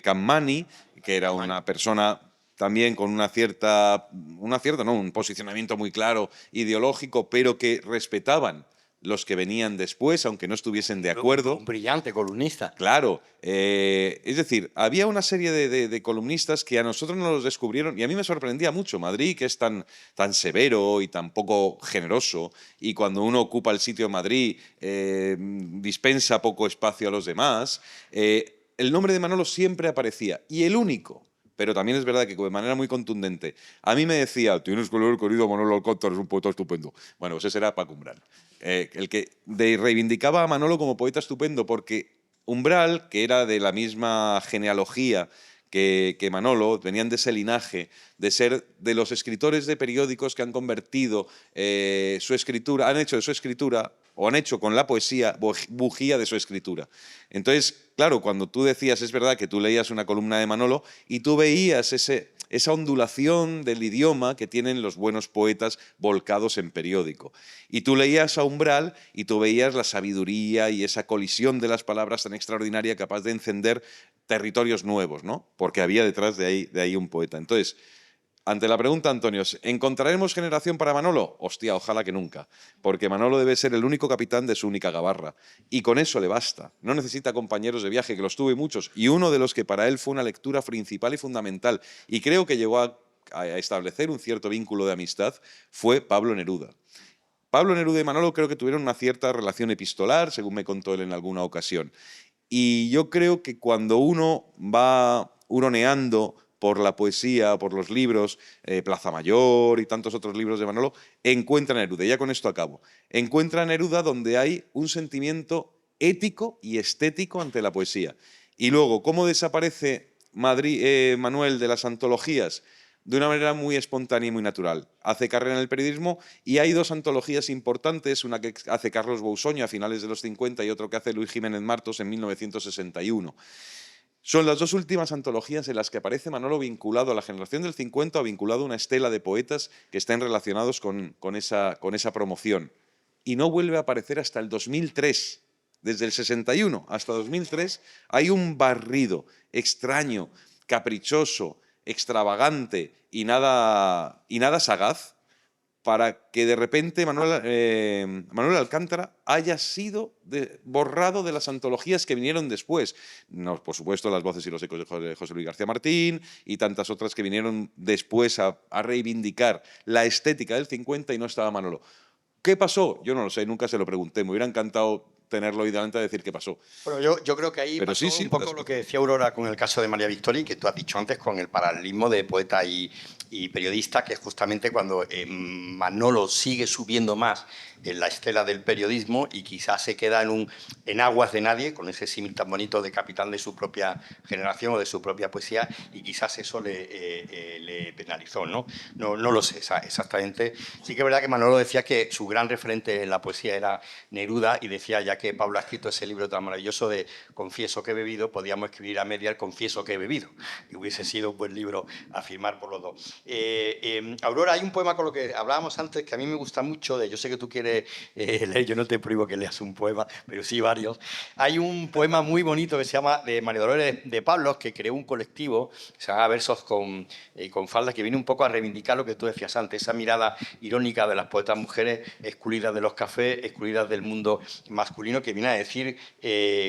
Cammani, que era una persona también con un posicionamiento muy claro ideológico, pero que respetaban los que venían después, aunque no estuviesen de acuerdo. Un brillante columnista. Claro, es decir, había una serie de columnistas que a nosotros nos los descubrieron, y a mí me sorprendía mucho. Madrid, que es tan severo y tan poco generoso, y cuando uno ocupa el sitio en Madrid dispensa poco espacio a los demás, el nombre de Manolo siempre aparecía, y el único, pero también es verdad que de manera muy contundente, a mí me decía, tienes que leer, querido Manolo Alcántara, es un poeta estupendo. Bueno, pues ese era Paco Umbral, el que reivindicaba a Manolo como poeta estupendo, porque Umbral, que era de la misma genealogía que Manolo, venían de ese linaje, de ser de los escritores de periódicos que han convertido su escritura, han hecho de su escritura, o han hecho con la poesía, bujía de su escritura. Entonces, claro, cuando tú decías, es verdad que tú leías una columna de Manolo y tú veías esa ondulación del idioma que tienen los buenos poetas volcados en periódico. Y tú leías a Umbral y tú veías la sabiduría y esa colisión de las palabras tan extraordinaria capaz de encender territorios nuevos, ¿no? Porque había detrás de ahí un poeta. Entonces, ante la pregunta, Antonio, ¿encontraremos generación para Manolo? Hostia, ojalá que nunca, porque Manolo debe ser el único capitán de su única gabarra, y con eso le basta. No necesita compañeros de viaje, que los tuve muchos, y uno de los que para él fue una lectura principal y fundamental, y creo que llegó a establecer un cierto vínculo de amistad, fue Pablo Neruda. Pablo Neruda y Manolo creo que tuvieron una cierta relación epistolar, según me contó él en alguna ocasión. Y yo creo que cuando uno va huroneando por la poesía, por los libros, Plaza Mayor y tantos otros libros de Manolo, encuentra a Neruda. Y ya con esto acabo. Encuentra a Neruda donde hay un sentimiento ético y estético ante la poesía. Y luego, ¿cómo desaparece Manuel de las antologías? De una manera muy espontánea y muy natural. Hace carrera en el periodismo y hay dos antologías importantes, una que hace Carlos Bousoño a finales de los 50 y otro que hace Luis Jiménez Martos en 1961. Son las dos últimas antologías en las que aparece Manolo vinculado a la generación del 50 o vinculado a una estela de poetas que estén relacionados con esa promoción. Y no vuelve a aparecer hasta el 2003. Desde el 61 hasta 2003 hay un barrido extraño, caprichoso, extravagante y nada sagaz para que de repente Manuel Alcántara haya sido borrado de las antologías que vinieron después. No, por supuesto, Las voces y los ecos de José Luis García Martín y tantas otras que vinieron después a reivindicar la estética del 50 y no estaba Manolo. ¿Qué pasó? Yo no lo sé, nunca se lo pregunté. Me hubiera encantado tenerlo y delante a decir qué pasó. Bueno, yo creo que ahí pero pasó un poco lo que decía Aurora con el caso de María Victoria y que tú has dicho antes con el paralelismo de poeta y periodista, que es justamente cuando Manolo sigue subiendo más en la estela del periodismo y quizás se queda en aguas de nadie, con ese símil tan bonito de capitán de su propia generación o de su propia poesía, y quizás eso le penalizó, ¿no? No lo sé exactamente. Sí que es verdad que Manolo decía que su gran referente en la poesía era Neruda y decía, ya que Pablo ha escrito ese libro tan maravilloso de Confieso que he bebido, podíamos escribir a media el Confieso que he bebido, y hubiese sido un buen libro a firmar por los dos. Aurora, hay un poema con lo que hablábamos antes que a mí me gusta mucho, yo sé que tú quieres leer, yo no te prohíbo que leas un poema, pero sí varios. Hay un poema muy bonito que se llama de María Dolores de Pablos, que creó un colectivo, se llama Versos con faldas, que viene un poco a reivindicar lo que tú decías antes, esa mirada irónica de las poetas mujeres excluidas de los cafés, excluidas del mundo masculino, que viene a decir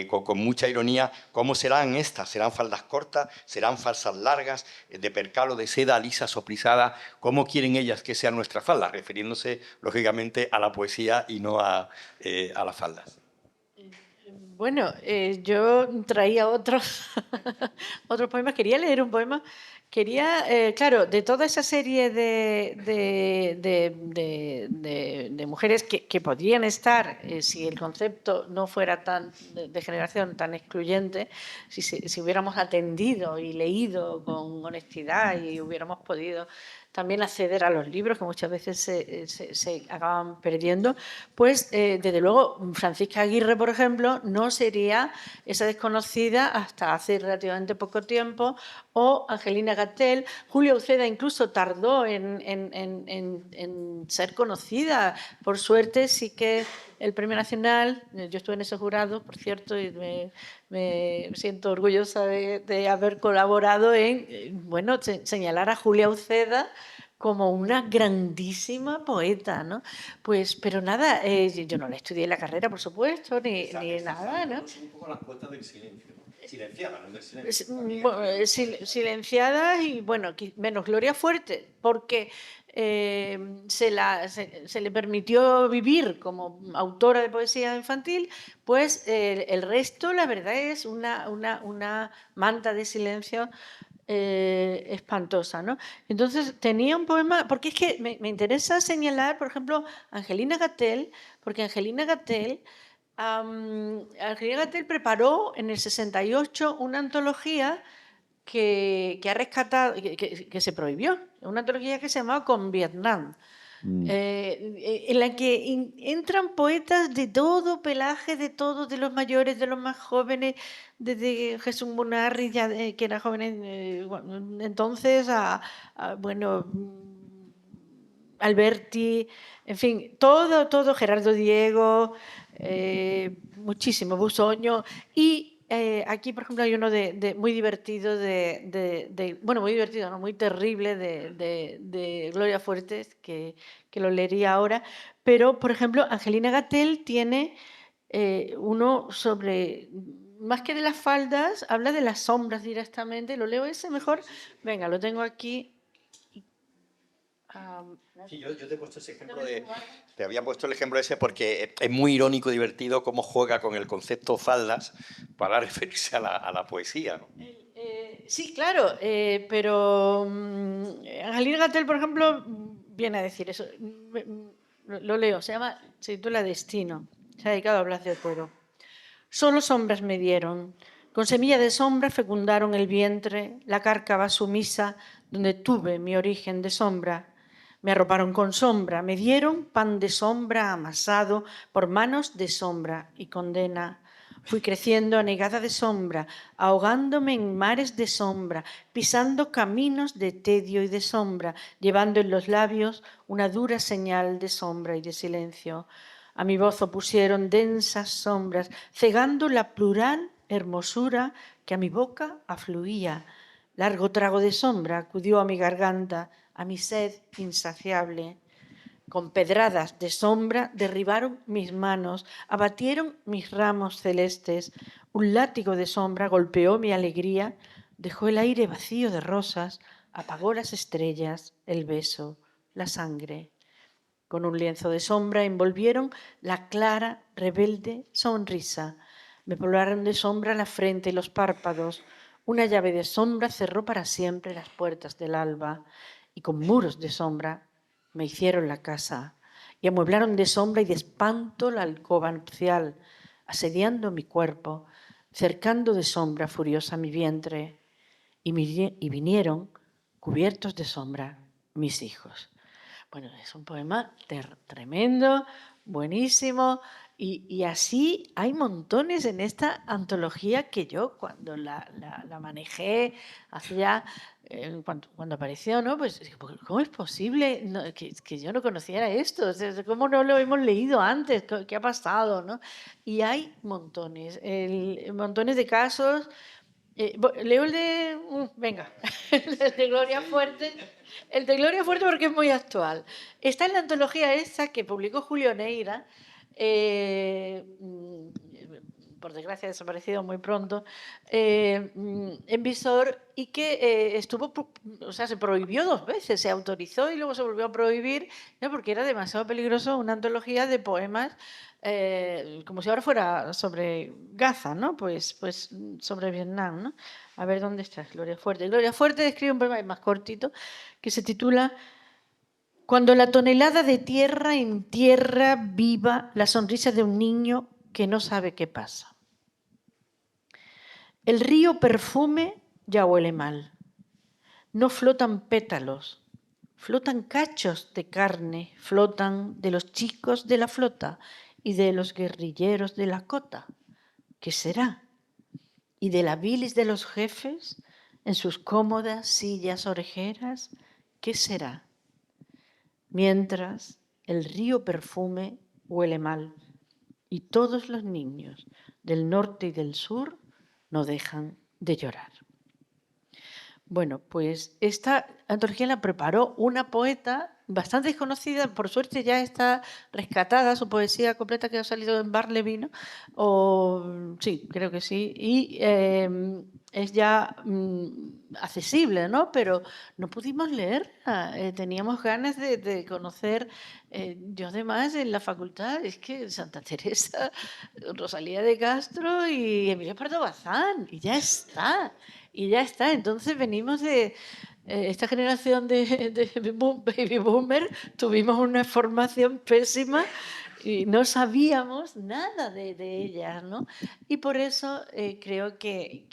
con mucha ironía cómo serán estas, serán faldas cortas, serán falsas largas, de percal o de seda, lisas o plisadas, cómo quieren ellas que sean nuestras faldas, refiriéndose lógicamente a la poesía y no a las faldas. Bueno, yo traía otros poemas, quería leer un poema. Claro, de toda esa serie de mujeres que podrían estar, si el concepto no fuera tan de generación tan excluyente, si hubiéramos atendido y leído con honestidad y hubiéramos podido también acceder a los libros, que muchas veces se acaban perdiendo, pues desde luego Francisca Aguirre, por ejemplo, no sería esa desconocida hasta hace relativamente poco tiempo, o Angelina Gatell. Julia Uceda incluso tardó en ser conocida. Por suerte sí que el Premio Nacional, yo estuve en ese jurado, por cierto, y me siento orgullosa de haber colaborado en señalar a Julia Uceda como una grandísima poeta, ¿no? Pues, pero nada, yo no le estudié la carrera, por supuesto, ni nada, ¿no? Un poco las puertas del silencio, ¿no? Silenciadas, no del silencio. Silenciadas y, bueno, menos Gloria Fuerte, porque se le permitió vivir como autora de poesía infantil, pues el resto, la verdad, es una manta de silencio espantosa, ¿no? Entonces tenía un poema, porque es que me interesa señalar, por ejemplo, Angelina Gatell, porque Angelina Gatell preparó en el 68 una antología que ha rescatado, que se prohibió, una antología que se llamaba Con Vietnam. en la que entran poetas de todo pelaje, de todos, de los mayores, de los más jóvenes, desde Jesús Munarriz, ya, que era joven entonces, bueno, Alberti, en fin, todo, Gerardo Diego, muchísimo, Busoño, y aquí, por ejemplo, hay uno muy divertido, bueno, muy divertido, no, muy terrible, de Gloria Fuertes, que lo leería ahora, pero, por ejemplo, Angelina Gatell tiene uno sobre, más que de las faldas, habla de las sombras directamente. ¿Lo leo ese mejor? Venga, lo tengo aquí. Sí, yo te he puesto ese ejemplo te había puesto el ejemplo ese porque es muy irónico, divertido cómo juega con el concepto faldas para referirse a la poesía, ¿no? Sí, claro, pero Angelina Gatell, por ejemplo, viene a decir eso. Lo leo, se titula Destino. Se ha dedicado a hablar de todo. Solo sombras me dieron. Con semilla de sombra fecundaron el vientre, la cárcava sumisa, donde tuve mi origen de sombra. Me arroparon con sombra, me dieron pan de sombra amasado por manos de sombra y condena. Fui creciendo anegada de sombra, ahogándome en mares de sombra, pisando caminos de tedio y de sombra, llevando en los labios una dura señal de sombra y de silencio. A mi voz opusieron densas sombras, cegando la plural hermosura que a mi boca afluía. Largo trago de sombra acudió a mi garganta, a mi sed insaciable. Con pedradas de sombra derribaron mis manos, abatieron mis ramos celestes. Un látigo de sombra golpeó mi alegría, dejó el aire vacío de rosas, apagó las estrellas, el beso, la sangre. Con un lienzo de sombra envolvieron la clara, rebelde sonrisa. Me poblaron de sombra la frente y los párpados. Una llave de sombra cerró para siempre las puertas del alba. Y con muros de sombra me hicieron la casa. Y amueblaron de sombra y de espanto la alcoba nupcial, asediando mi cuerpo, cercando de sombra furiosa mi vientre. Y vinieron, cubiertos de sombra, mis hijos. Bueno, es un poema tremendo, buenísimo, y así hay montones en esta antología que yo cuando la manejé hace ya, cuando apareció, ¿no? Pues, ¿cómo es posible que yo no conociera esto? O sea, ¿cómo no lo hemos leído antes? ¿Qué ha pasado, no? Y hay montones, montones de casos. Leo el de... venga, el de Gloria Fuerte. El de Gloria Fuerte porque es muy actual. Está en la antología esa que publicó Julio Neira, por desgracia desaparecido muy pronto, en Visor, y que se prohibió 2 veces, se autorizó y luego se volvió a prohibir, ¿no? Porque era demasiado peligroso una antología de poemas, como si ahora fuera sobre Gaza, ¿no? Pues sobre Vietnam, ¿no? A ver, ¿dónde está Gloria Fuerte? Gloria Fuerte escribe un poema más cortito que se titula Cuando la tonelada de tierra entierra viva la sonrisa de un niño que no sabe qué pasa. El río perfume ya huele mal. No flotan pétalos, flotan cachos de carne, flotan de los chicos de la flota y de los guerrilleros de la cota. ¿Qué será? Y de la bilis de los jefes en sus cómodas sillas orejeras, ¿qué será? Mientras el río perfume huele mal y todos los niños del norte y del sur no dejan de llorar. Bueno, pues esta antología la preparó una poeta bastante desconocida, por suerte ya está rescatada su poesía completa que ha salido en Barleby, ¿no? Sí, creo que sí, y es ya accesible, ¿no? Pero no pudimos leerla, teníamos ganas de conocer. Yo además en la facultad, es que Santa Teresa, Rosalía de Castro y Emilio Pardo Bazán, y ya está. Y ya está, entonces venimos de esta generación de baby boomer, tuvimos una formación pésima y no sabíamos nada de ellas, ¿no? Y por eso creo que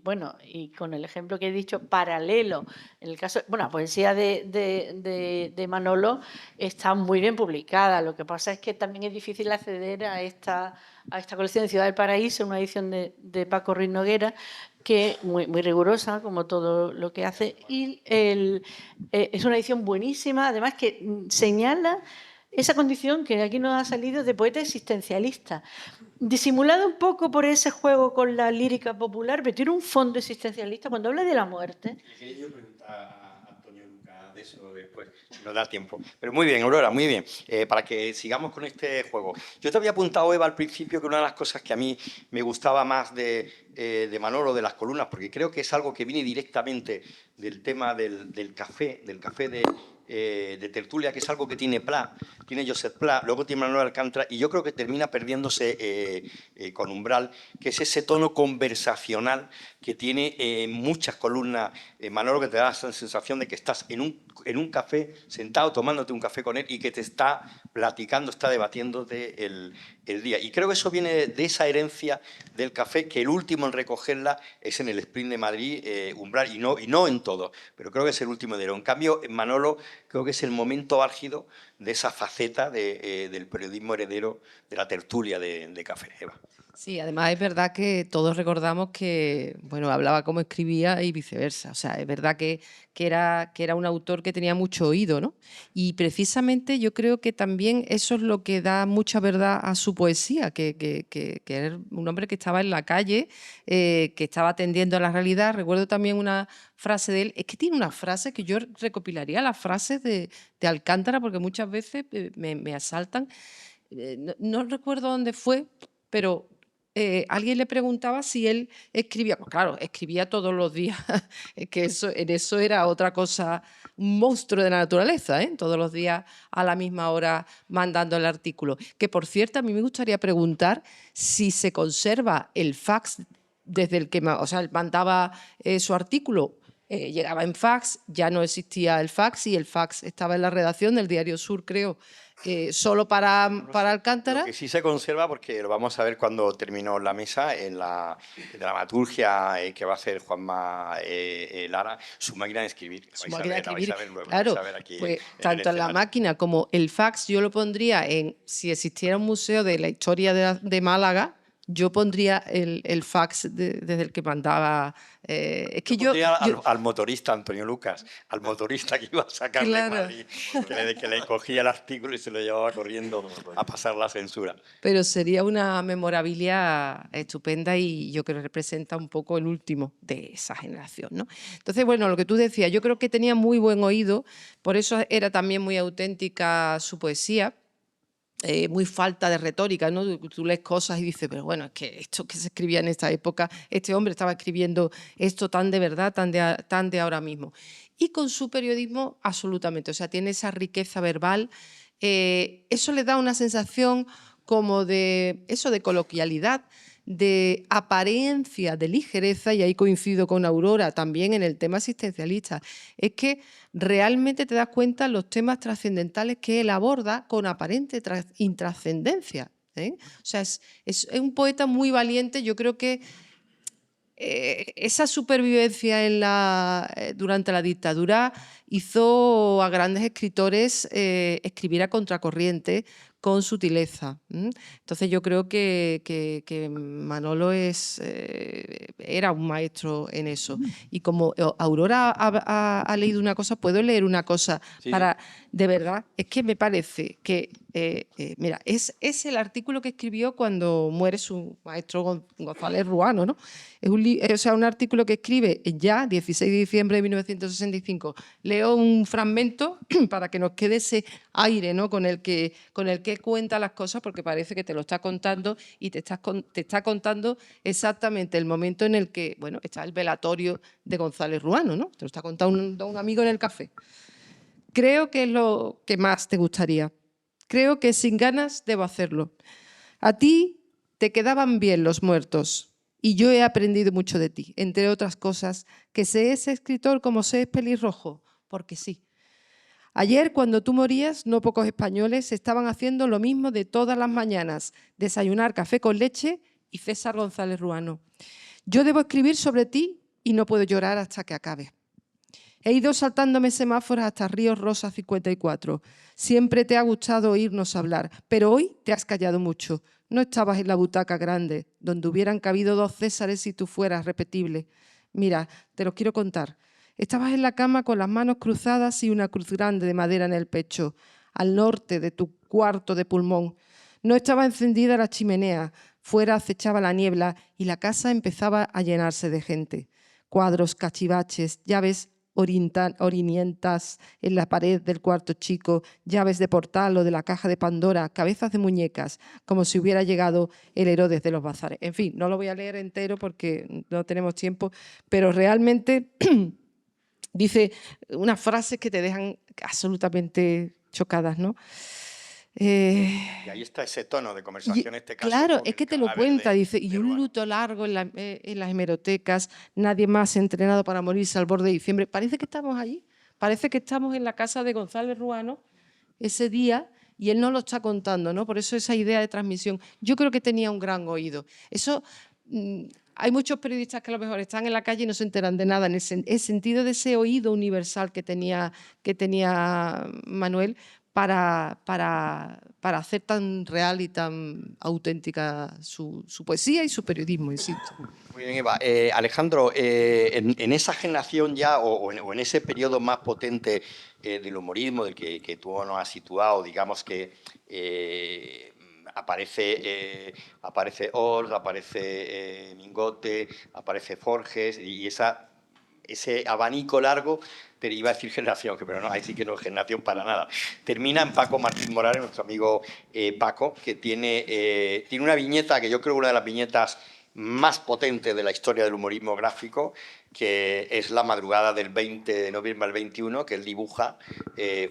bueno, y con el ejemplo que he dicho, paralelo, en el caso, bueno, la poesía de Manolo está muy bien publicada, lo que pasa es que también es difícil acceder a esta colección de Ciudad del Paraíso, una edición de Paco Ruiz Noguera, que muy rigurosa, como todo lo que hace, y es una edición buenísima, además que señala esa condición que aquí nos ha salido de poeta existencialista, disimulado un poco por ese juego con la lírica popular, pero tiene un fondo existencialista cuando habla de la muerte. Quería preguntar a Antonio Lucas de eso después, si nos da tiempo. Pero muy bien, Aurora, muy bien. Para que sigamos con este juego. Yo te había apuntado, Eva, al principio, que una de las cosas que a mí me gustaba más de Manolo, de las columnas, porque creo que es algo que viene directamente del tema del café de tertulia, que es algo que tiene Pla, tiene Josep Pla, luego tiene Manuel Alcántara, y yo creo que termina perdiéndose con Umbral, que es ese tono conversacional que tiene muchas columnas Manolo, que te da la sensación de que estás en un café, sentado tomándote un café con él y que te está platicando, está debatiéndote el día. Y creo que eso viene de esa herencia del café, que el último en recogerla es en el Sprint de Madrid, Umbral, y no en todo, pero creo que es el último de En cambio, en Manolo creo que es el momento álgido de esa faceta del periodismo heredero de la tertulia de café. Eva. Sí, además es verdad que todos recordamos que, bueno, hablaba como escribía y viceversa. O sea, es verdad que era un autor que tenía mucho oído, ¿no? Y precisamente yo creo que también eso es lo que da mucha verdad a su poesía, que era un hombre que estaba en la calle, que estaba atendiendo a la realidad. Recuerdo también una frase de él, es que tiene una frase que yo recopilaría las frases de Alcántara, porque muchas veces me asaltan. No recuerdo dónde fue, pero alguien le preguntaba si él escribía. Pues claro, escribía todos los días. Es que en eso era otra cosa, un monstruo de la naturaleza, ¿eh? Todos los días a la misma hora mandando el artículo. Que por cierto, a mí me gustaría preguntar si se conserva el fax desde el que, o sea, él mandaba su artículo. Llegaba en fax, ya no existía el fax y el fax estaba en la redacción del Diario Sur, creo, solo para Alcántara. Lo que sí se conserva, porque lo vamos a ver cuando terminó la mesa, en la dramaturgia que va a hacer Juanma Lara, su máquina de escribir. Su máquina de escribir, luego, claro, aquí pues en tanto el en la escenario. máquina como el fax yo lo pondría si existiera un museo de la historia de Málaga, yo pondría el fax desde el que mandaba. Es que yo pondría al motorista Antonio Lucas, al motorista que iba a sacar de Claro. Madrid, que le cogía el artículo y se lo llevaba corriendo a pasar la censura. Pero sería una memorabilia estupenda y yo creo que representa un poco el último de esa generación, ¿no? Entonces, bueno, lo que tú decías, yo creo que tenía muy buen oído, por eso era también muy auténtica su poesía. Muy falta de retórica, ¿no? Tú lees cosas y dices, pero bueno, es que esto que se escribía en esta época, este hombre estaba escribiendo esto tan de verdad, tan de ahora mismo. Y con su periodismo, absolutamente, o sea, tiene esa riqueza verbal, eso le da una sensación como de coloquialidad, de apariencia de ligereza, y ahí coincido con Aurora también en el tema existencialista, es que realmente te das cuenta los temas trascendentales que él aborda con aparente intrascendencia, ¿eh? O sea, es un poeta muy valiente. Yo creo que esa supervivencia durante la dictadura hizo a grandes escritores escribir a contracorriente con sutileza. Entonces yo creo que Manolo era un maestro en eso. Y como Aurora ha leído una cosa, ¿puedo leer una cosa? Sí, De verdad, es que me parece que, mira, es el artículo que escribió cuando muere su maestro González Ruano, ¿no? Es un artículo que escribe ya, 16 de diciembre de 1965. Leo un fragmento para que nos quede ese aire, ¿no? con el que cuenta las cosas, porque parece que te lo está contando y te está contando exactamente el momento en el que, bueno, está el velatorio de González Ruano, ¿no? Te lo está contando un amigo en el café. Creo que es lo que más te gustaría. Creo que sin ganas debo hacerlo. A ti te quedaban bien los muertos y yo he aprendido mucho de ti, entre otras cosas, que se es escritor como se es pelirrojo, porque sí. Ayer, cuando tú morías, no pocos españoles estaban haciendo lo mismo de todas las mañanas, desayunar café con leche y César González Ruano. Yo debo escribir sobre ti y no puedo llorar hasta que acabe. He ido saltándome semáforos hasta Ríos Rosa 54. Siempre te ha gustado oírnos hablar, pero hoy te has callado mucho. No estabas en la butaca grande, donde hubieran cabido 2 Césares si tú fueras repetible. Mira, te lo quiero contar. Estabas en la cama con las manos cruzadas y una cruz grande de madera en el pecho, al norte de tu cuarto de pulmón. No estaba encendida la chimenea, fuera acechaba la niebla y la casa empezaba a llenarse de gente. Cuadros, cachivaches, llaves orinientas en la pared del cuarto chico, llaves de portal o de la caja de Pandora, cabezas de muñecas, como si hubiera llegado el Herodes de los bazares. En fin, no lo voy a leer entero porque no tenemos tiempo, pero realmente dice unas frases que te dejan absolutamente chocadas, ¿no? Y ahí está ese tono de conversación, este caso. Claro, es que te lo cuenta, dice, y un luto largo en las hemerotecas, nadie más entrenado para morirse al borde de diciembre. Parece que estamos allí, parece que estamos en la casa de González Ruano ese día y él no lo está contando, ¿no? Por eso esa idea de transmisión. Yo creo que tenía un gran oído. Eso, hay muchos periodistas que a lo mejor están en la calle y no se enteran de nada, en el sentido de ese oído universal que tenía Manuel, para hacer tan real y tan auténtica su poesía y su periodismo, insisto. Muy bien, Eva. Alejandro, en esa generación ya, o en ese periodo más potente del humorismo, del que tú nos has situado, digamos que aparece Ors, aparece Mingote, aparece Forges, y ese abanico largo, te iba a decir generación, pero no, ahí sí que no es generación para nada. Termina en Paco Martín Morales, nuestro amigo Paco, que tiene una viñeta que yo creo una de las viñetas más potentes de la historia del humorismo gráfico, que es la madrugada del 20 de noviembre al 21, que él dibuja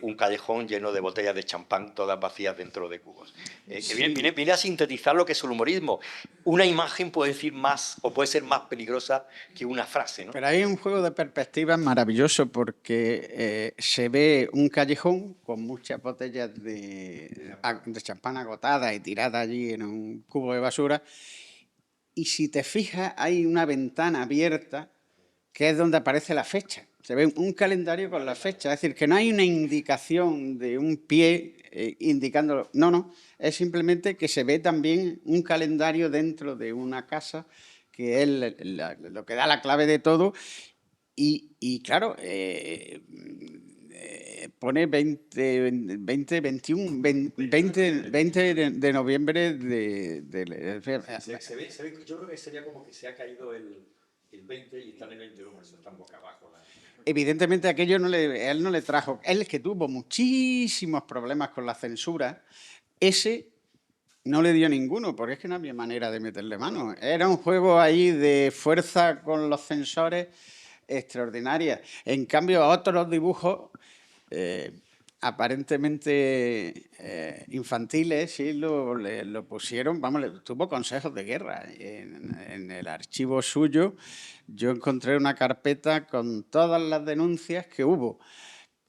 un callejón lleno de botellas de champán, todas vacías dentro de cubos. Sí. Que viene a sintetizar lo que es el humorismo. Una imagen puede decir más, o puede ser más peligrosa que una frase, ¿no? Pero hay un juego de perspectivas maravilloso porque se ve un callejón con muchas botellas de champán agotadas y tiradas allí en un cubo de basura. Y si te fijas, hay una ventana abierta que es donde aparece la fecha. Se ve un calendario con la fecha. Es decir, que no hay una indicación de un pie indicándolo. No, no. Es simplemente que se ve también un calendario dentro de una casa, que es lo que da la clave de todo. Y claro, pone 20 de noviembre Se ve, yo creo que sería como que se ha caído el 20 y está en el 21, por eso están boca abajo. Evidentemente aquello él no le trajo. Él es que tuvo muchísimos problemas con la censura. Ese no le dio ninguno, porque es que no había manera de meterle mano. Era un juego ahí de fuerza con los censores extraordinaria. En cambio, otros dibujos aparentemente infantiles sí lo pusieron, vamos, tuvo consejos de guerra. En el archivo suyo yo encontré una carpeta con todas las denuncias que hubo.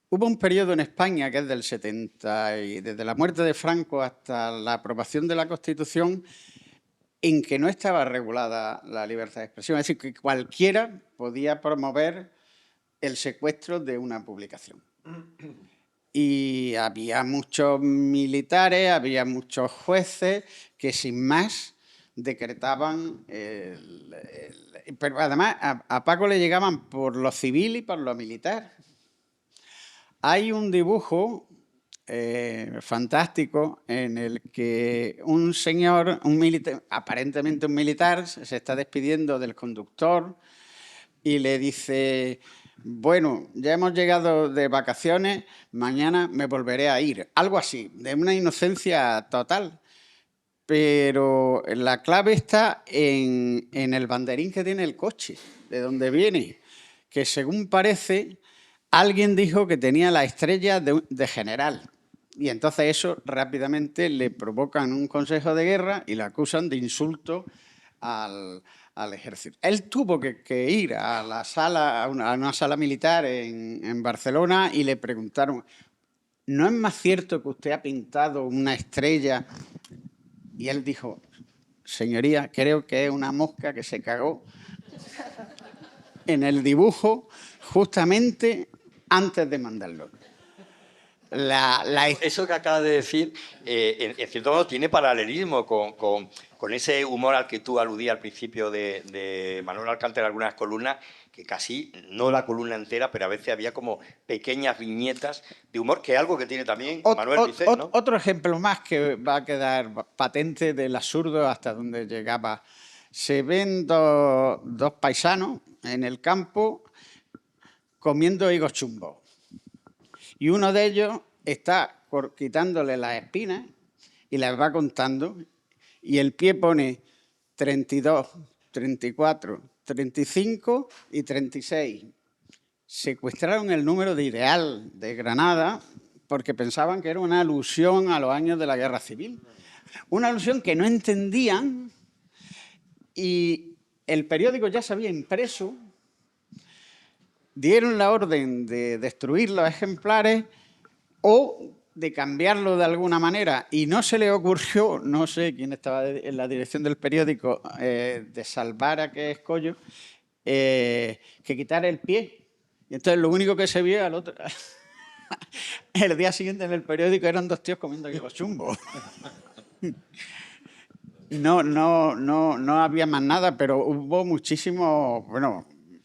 Hubo un periodo en España, que es del 70, y desde la muerte de Franco hasta la aprobación de la Constitución, en que no estaba regulada la libertad de expresión. Es decir, que cualquiera podía promover el secuestro de una publicación. Y había muchos militares, había muchos jueces que sin más decretaban... pero además a Paco le llegaban por lo civil y por lo militar. Hay un dibujo fantástico en el que un señor, aparentemente un militar, se está despidiendo del conductor y le dice: bueno, ya hemos llegado de vacaciones, mañana me volveré a ir. Algo así, de una inocencia total. Pero la clave está en el banderín que tiene el coche, de donde viene, que según parece, alguien dijo que tenía la estrella de general. Y entonces eso rápidamente le provocan un consejo de guerra y le acusan de insulto al ejército. Él tuvo que ir a la sala, a una sala militar en Barcelona, y le preguntaron: ¿no es más cierto que usted ha pintado una estrella? Y él dijo: señoría, creo que es una mosca que se cagó en el dibujo justamente antes de mandarlo. Eso que acabas de decir, en cierto modo, tiene paralelismo con ese humor al que tú aludías al principio de Manuel Alcántara, algunas columnas, que casi, no la columna entera, pero a veces había como pequeñas viñetas de humor, que es algo que tiene también Manuel Picé, ¿no? Otro ejemplo más que va a quedar patente del absurdo hasta donde llegaba. Se ven dos paisanos en el campo comiendo higos chumbos. Y uno de ellos está quitándole las espinas y las va contando. Y el pie pone 32, 34, 35 y 36. Secuestraron el número de ideal de Granada porque pensaban que era una alusión a los años de la Guerra Civil. Una alusión que no entendían, y el periódico ya se había impreso. Dieron la orden de destruir los ejemplares o de cambiarlo de alguna manera, y no se le ocurrió, no sé quién estaba en la dirección del periódico, de salvar a que escollo, que quitar el pie. Y entonces lo único que se vio al otro... el día siguiente en el periódico eran dos tíos comiendo higos chumbos. No había más nada, pero hubo muchísimos,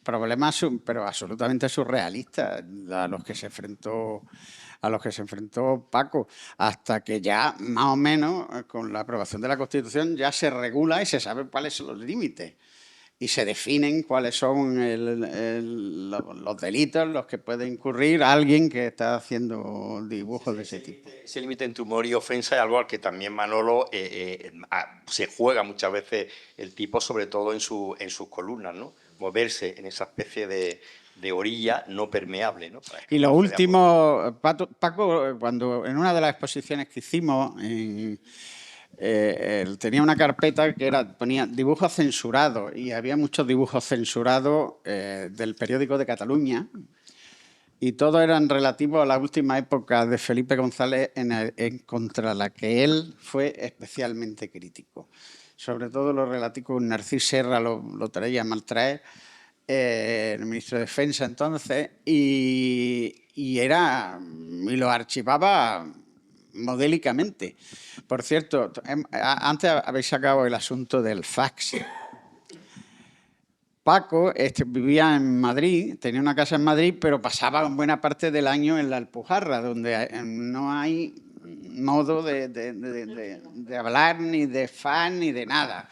problemas, pero absolutamente surrealistas a los que se enfrentó Paco, hasta que ya más o menos con la aprobación de la Constitución ya se regula y se sabe cuáles son los límites y se definen cuáles son los delitos los que puede incurrir alguien que está haciendo dibujos de ese tipo. Ese límite entre humor y ofensa es algo al que también Manolo se juega muchas veces el tipo, sobre todo en sus columnas, ¿no? Moverse en esa especie de orilla no permeable, ¿no? Y lo último, Paco, cuando en una de las exposiciones que hicimos, él tenía una carpeta que ponía dibujos censurados, y había muchos dibujos censurados del periódico de Cataluña, y todos eran relativos a la última época de Felipe González, contra la que él fue especialmente crítico. Sobre todo lo relativo, Narcís Serra lo traía a maltraer, el ministro de Defensa entonces, y lo archivaba modélicamente. Por cierto, antes habéis sacado el asunto del fax. Paco vivía en Madrid, tenía una casa en Madrid, pero pasaba buena parte del año en la Alpujarra, donde no hay modo de hablar, ni de fan, ni de nada.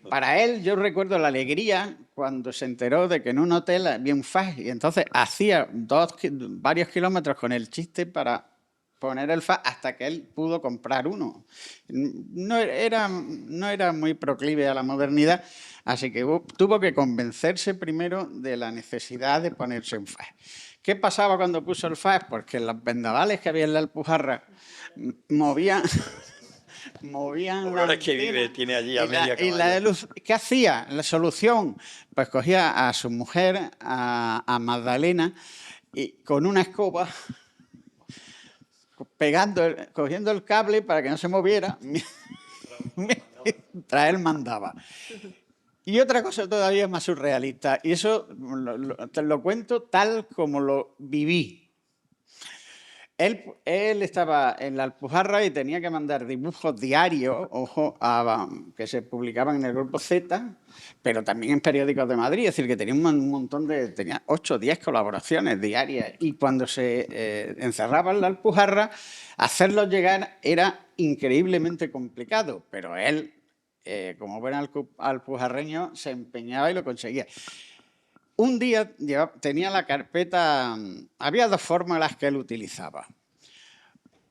Para él, yo recuerdo la alegría cuando se enteró de que en un hotel había un fax, y entonces hacía varios kilómetros con el chiste para poner el fax hasta que él pudo comprar uno. No era muy proclive a la modernidad, así que tuvo que convencerse primero de la necesidad de ponerse un fax. ¿Qué pasaba cuando puso el fax? Porque los vendavales que había en la Alpujarra movían la que vive, tiene allí a media y la de luz. ¿Qué hacía? La solución, pues cogía a su mujer, a Magdalena, y con una escoba, cogiendo el cable para que no se moviera, mientras él mandaba. Y otra cosa todavía más surrealista, y eso te lo cuento tal como lo viví. Él estaba en la Alpujarra y tenía que mandar dibujos diarios, ojo, que se publicaban en el Grupo Z, pero también en periódicos de Madrid, es decir, que tenía un montón tenía 8 o 10 colaboraciones diarias, y cuando se encerraba en la Alpujarra, hacerlos llegar era increíblemente complicado, pero él, como buen alpujarreño, se empeñaba y lo conseguía. Un día tenía la carpeta, había 2 fórmulas que él utilizaba.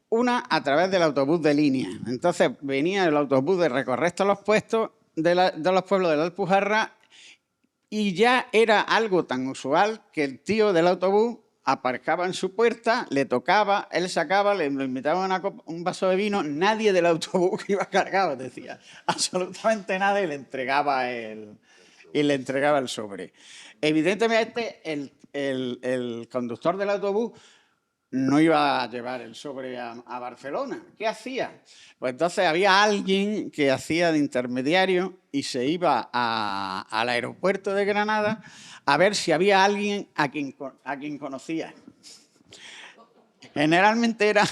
Una a través del autobús de línea. Entonces venía el autobús de recorrer todos los puestos de los pueblos de la Alpujarra, y ya era algo tan usual que el tío del autobús aparcaba en su puerta, le tocaba, él sacaba, le invitaba un vaso de vino, nadie del autobús iba cargado, decía, absolutamente nada, y le entregaba el sobre. Evidentemente, el conductor del autobús no iba a llevar el sobre a Barcelona. ¿Qué hacía? Pues entonces había alguien que hacía de intermediario y se iba al aeropuerto de Granada a ver si había alguien a quien conocía. Generalmente era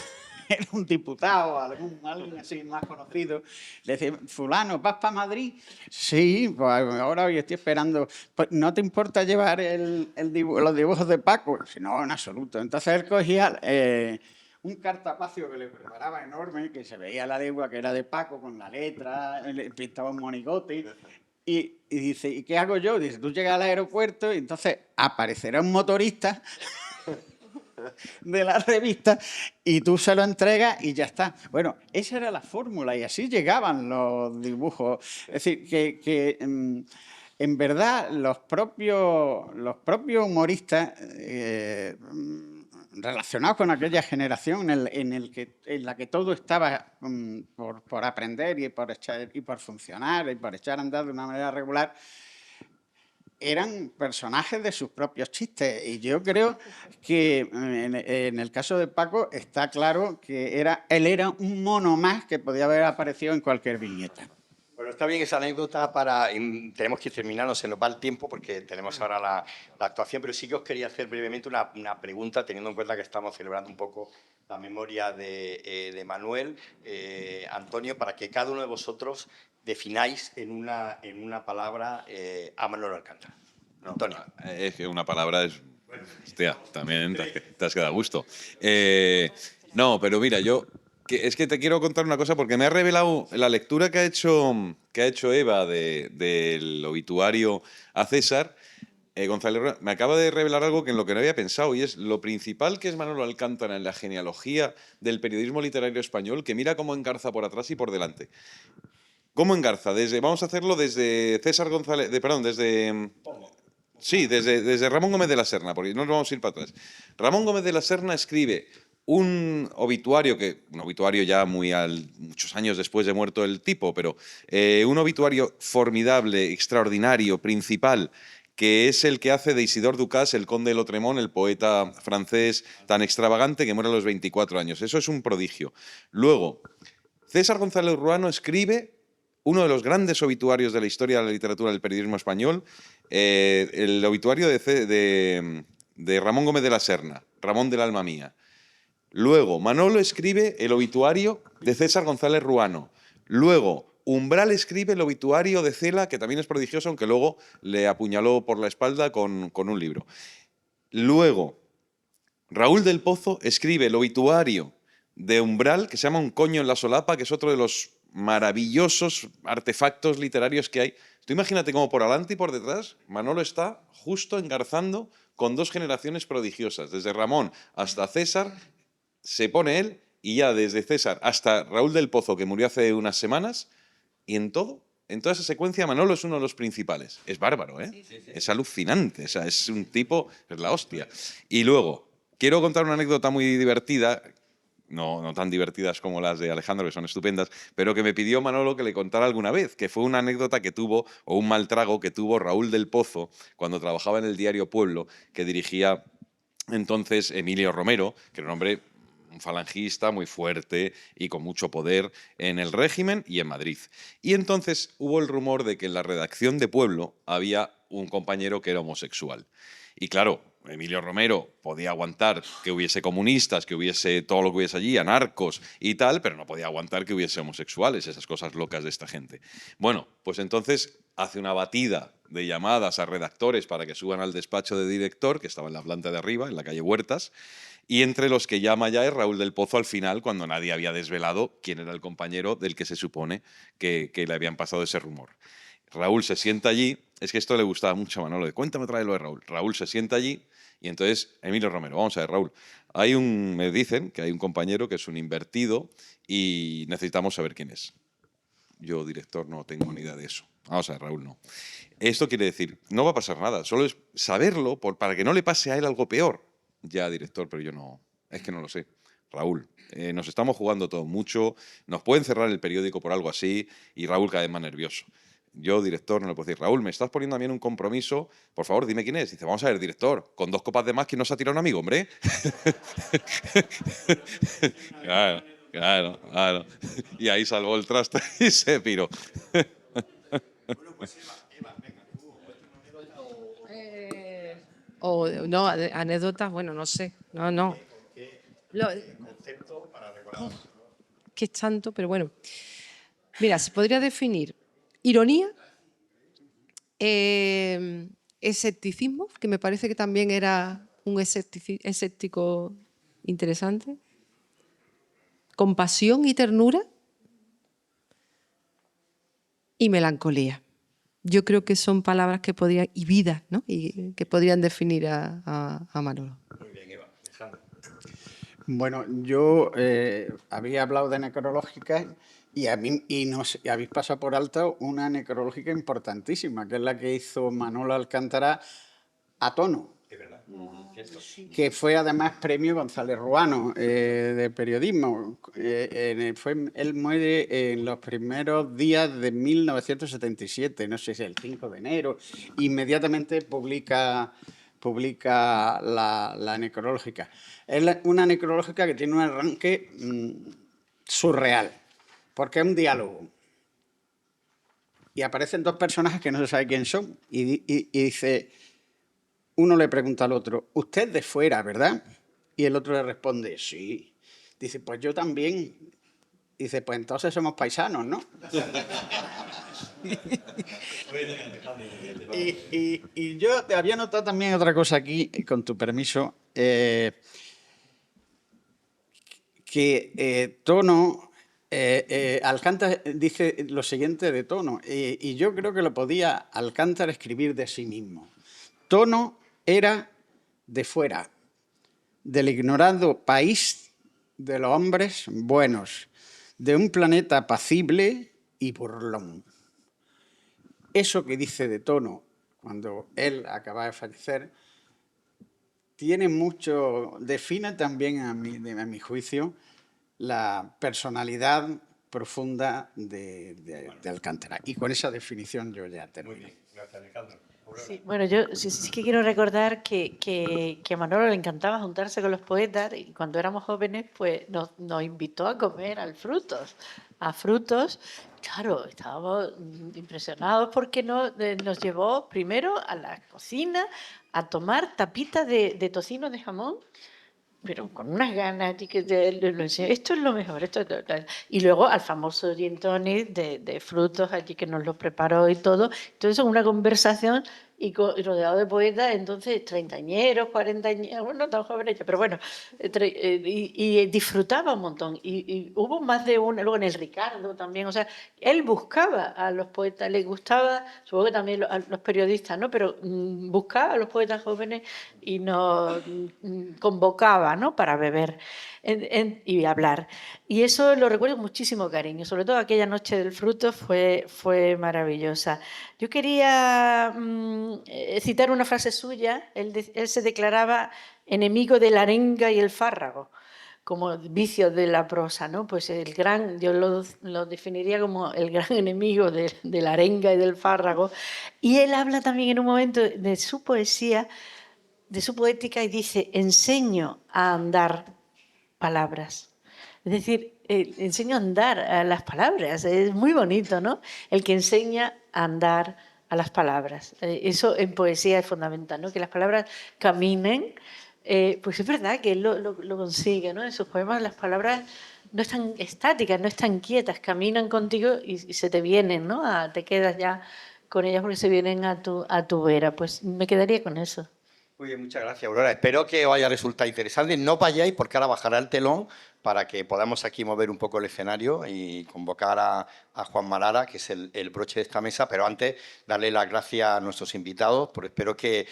un diputado, alguien así más conocido. Le decía, fulano, ¿vas para Madrid? Sí, pues ahora hoy estoy esperando. Pues, ¿no te importa llevar los dibujos de Paco? No, en absoluto. Entonces él cogía un cartapacio que le preparaba enorme, que se veía la lengua que era de Paco, con la letra, le pintaba un monigote. Y dice, ¿y qué hago yo? Dice, tú llegas al aeropuerto y entonces aparecerá un motorista de la revista y tú se lo entregas y ya está. Bueno, esa era la fórmula y así llegaban los dibujos. Es decir, que en verdad los propios humoristas relacionados con aquella generación en la que todo estaba por aprender y por funcionar y por echar a andar de una manera regular, eran personajes de sus propios chistes. Y yo creo que en el caso de Paco está claro que él era un mono más que podía haber aparecido en cualquier viñeta. Bueno, está bien esa anécdota tenemos que ir terminando, se nos va el tiempo porque tenemos ahora la actuación, pero sí que os quería hacer brevemente una pregunta, teniendo en cuenta que estamos celebrando un poco la memoria de Manuel. Antonio, para que cada uno de vosotros defináis en una palabra a Manuel Alcántara. Antonio. Es que una palabra es... Hostia, también te has quedado a gusto. No, pero mira, es que te quiero contar una cosa porque me ha revelado la lectura que ha hecho Eva del obituario a César. González me acaba de revelar algo en lo que no había pensado, y es lo principal que es Manolo Alcántara en la genealogía del periodismo literario español, que mira cómo engarza por atrás y por delante. ¿Cómo engarza? Vamos a hacerlo desde César González, desde Ramón Gómez de la Serna, porque no nos vamos a ir para atrás. Ramón Gómez de la Serna escribe un obituario ya muchos años después de muerto el tipo, pero un obituario formidable, extraordinario, principal, que es el que hace de Isidore Ducas, el conde de Lautremont, el poeta francés tan extravagante que muere a los 24 años. Eso es un prodigio. Luego, César González Ruano escribe uno de los grandes obituarios de la historia de la literatura del periodismo español, el obituario de Ramón Gómez de la Serna, Ramón del alma mía. Luego, Manolo escribe el obituario de César González Ruano. Luego, Umbral escribe el obituario de Cela, que también es prodigioso, aunque luego le apuñaló por la espalda con un libro. Luego, Raúl del Pozo escribe el obituario de Umbral, que se llama Un coño en la solapa, que es otro de los maravillosos artefactos literarios que hay. Tú imagínate cómo por adelante y por detrás Manolo está justo engarzando con dos generaciones prodigiosas. Desde Ramón hasta César se pone él, y ya desde César hasta Raúl del Pozo, que murió hace unas semanas, y en toda esa secuencia Manolo es uno de los principales. Es bárbaro, ¿eh? Sí. Es alucinante, o sea, es un tipo, es la hostia. Y luego, quiero contar una anécdota muy divertida, no tan divertidas como las de Alejandro, que son estupendas, pero que me pidió Manolo que le contara alguna vez, que fue una anécdota que tuvo, o un mal trago que tuvo Raúl del Pozo cuando trabajaba en el diario Pueblo, que dirigía entonces Emilio Romero, que era un hombre, un falangista muy fuerte y con mucho poder en el régimen y en Madrid. Y entonces hubo el rumor de que en la redacción de Pueblo había un compañero que era homosexual. Y claro, Emilio Romero podía aguantar que hubiese comunistas, que hubiese todo lo que hubiese allí, anarcos y tal, pero no podía aguantar que hubiese homosexuales, esas cosas locas de esta gente. Bueno, pues entonces hace una batida de llamadas a redactores para que suban al despacho de director, que estaba en la planta de arriba, en la calle Huertas, y entre los que llama ya es Raúl del Pozo al final, cuando nadie había desvelado quién era el compañero del que se supone que le habían pasado ese rumor. Raúl se sienta allí, es que esto le gustaba mucho a Manolo, cuéntame otra vez lo de Raúl. Raúl se sienta allí y entonces, Emilio Romero, vamos a ver, Raúl, me dicen que hay un compañero que es un invertido y necesitamos saber quién es. Yo, director, no tengo ni idea de eso. Vamos a ver, Raúl, no. Esto quiere decir, no va a pasar nada, solo es saberlo para que no le pase a él algo peor. Ya, director, pero yo no, es que no lo sé. Raúl, nos estamos jugando todo mucho, nos pueden cerrar el periódico por algo así, y Raúl cada vez más nervioso. Yo, director, no le puedo decir, Raúl, me estás poniendo a mí en un compromiso, por favor, dime quién es. Dice, vamos a ver, director, con 2 copas de más, ¿quién nos ha tirado un amigo, hombre? Claro, claro, claro. Y ahí salvó el traste y se piró. O no, anécdotas, bueno, no sé. No. Que es tanto, pero bueno. Mira, se podría definir ironía, escepticismo, que me parece que también era un escéptico interesante, compasión y ternura y melancolía. Yo creo que son palabras que podrían, y vida, ¿no? Y que podrían definir a Manolo. Muy bien, Eva. Alejandro. Bueno, yo había hablado de necrológicas y habéis pasado por alto una necrológica importantísima, que es la que hizo Manolo Alcántara a tono. Es verdad. Que fue además premio González Ruano de periodismo. Él muere en los primeros días de 1977, no sé si el 5 de enero. Inmediatamente publica la necrológica. Es una necrológica que tiene un arranque surreal, porque es un diálogo. Y aparecen 2 personajes que no se sabe quién son. Y dice... Uno le pregunta al otro, usted de fuera, ¿verdad? Y el otro le responde, sí. Dice, pues yo también. Dice, pues entonces somos paisanos, ¿no? y yo te había notado también otra cosa aquí, con tu permiso, que Tono, Alcántara dice lo siguiente de Tono, y yo creo que lo podía Alcántara escribir de sí mismo. Tono era de fuera, del ignorado país de los hombres buenos, de un planeta apacible y burlón. Eso que dice de Tono, cuando él acaba de fallecer, tiene mucho, define también a mi juicio la personalidad profunda de Alcántara. Y con esa definición yo ya termino. Muy bien, gracias, Alejandro. Sí, bueno, yo sí que quiero recordar que a Manolo le encantaba juntarse con los poetas y cuando éramos jóvenes pues nos invitó a comer a frutos. Claro, estábamos impresionados porque nos llevó primero a la cocina a tomar tapitas de tocino de jamón, pero con unas ganas, y que lo enseñó, esto es lo mejor, y luego al famoso gin tonic de frutos allí que nos lo preparó y todo. Entonces, una conversación y rodeado de poetas, entonces treintañeros, cuarentañeros, bueno, no tan jóvenes, pero bueno, y disfrutaba un montón. Y hubo más de uno, luego en el Ricardo también, o sea, él buscaba a los poetas, le gustaba, supongo que también a los periodistas, ¿no? Pero buscaba a los poetas jóvenes y nos convocaba, ¿no? Para beber y hablar. Y eso lo recuerdo con muchísimo cariño, sobre todo aquella noche del fruto fue maravillosa. Yo quería citar una frase suya. Él se declaraba enemigo de la arenga y el fárrago, como vicio de la prosa, ¿no? Pues yo lo definiría como el gran enemigo de la arenga y del fárrago. Y él habla también en un momento de su poesía, de su poética, y dice, enseño a andar palabras. Es decir, enseño a andar a las palabras. Es muy bonito, ¿no? El que enseña a andar a las palabras. Eso en poesía es fundamental, ¿no? Que las palabras caminen. Pues es verdad que él lo consigue, ¿no? En sus poemas las palabras no están estáticas, no están quietas, caminan contigo y se te vienen, ¿no? Te quedas ya con ellas porque se vienen a tu vera. Pues me quedaría con eso. Muy bien, muchas gracias, Aurora. Espero que os haya resultado interesante. No vayáis porque ahora bajará el telón para que podamos aquí mover un poco el escenario y convocar a Juan Marara, que es el broche de esta mesa, pero antes darle las gracias a nuestros invitados, porque espero que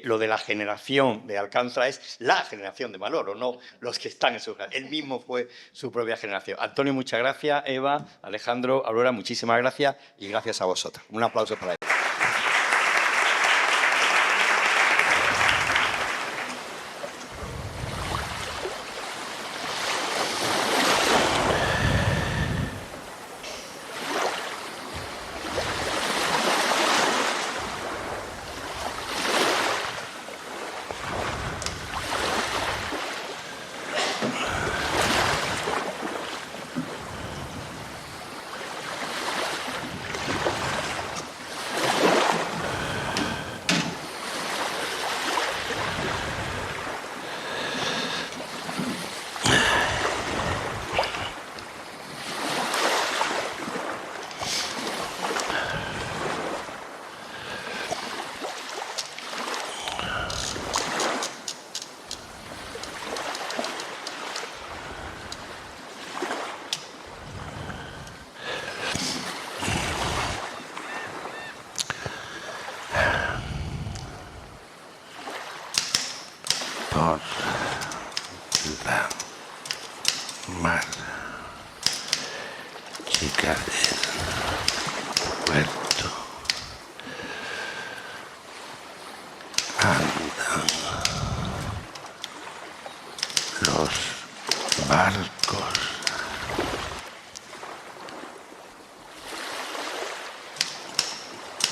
lo de la generación de Alcántara es la generación de Manolo, no los que están en su generación. Él mismo fue su propia generación. Antonio, muchas gracias. Eva, Alejandro, Aurora, muchísimas gracias y gracias a vosotros. Un aplauso para ellos. puerto andan los barcos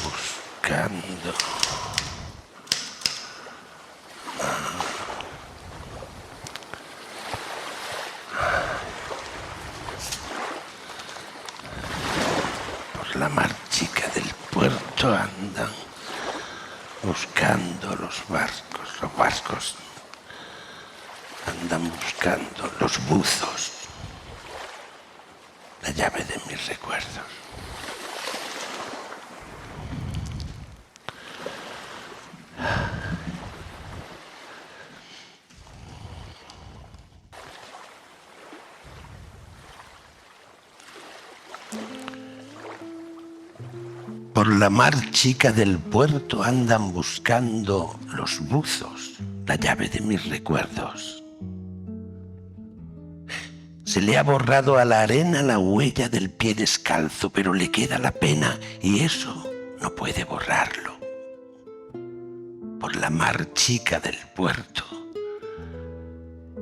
buscando por la mar chica del puerto andan buscando los barcos andan buscando los buzos, la llave de mis recuerdos. Por la mar chica del puerto andan buscando los buzos, la llave de mis recuerdos. Se le ha borrado a la arena la huella del pie descalzo, pero le queda la pena y eso no puede borrarlo. Por la mar chica del puerto,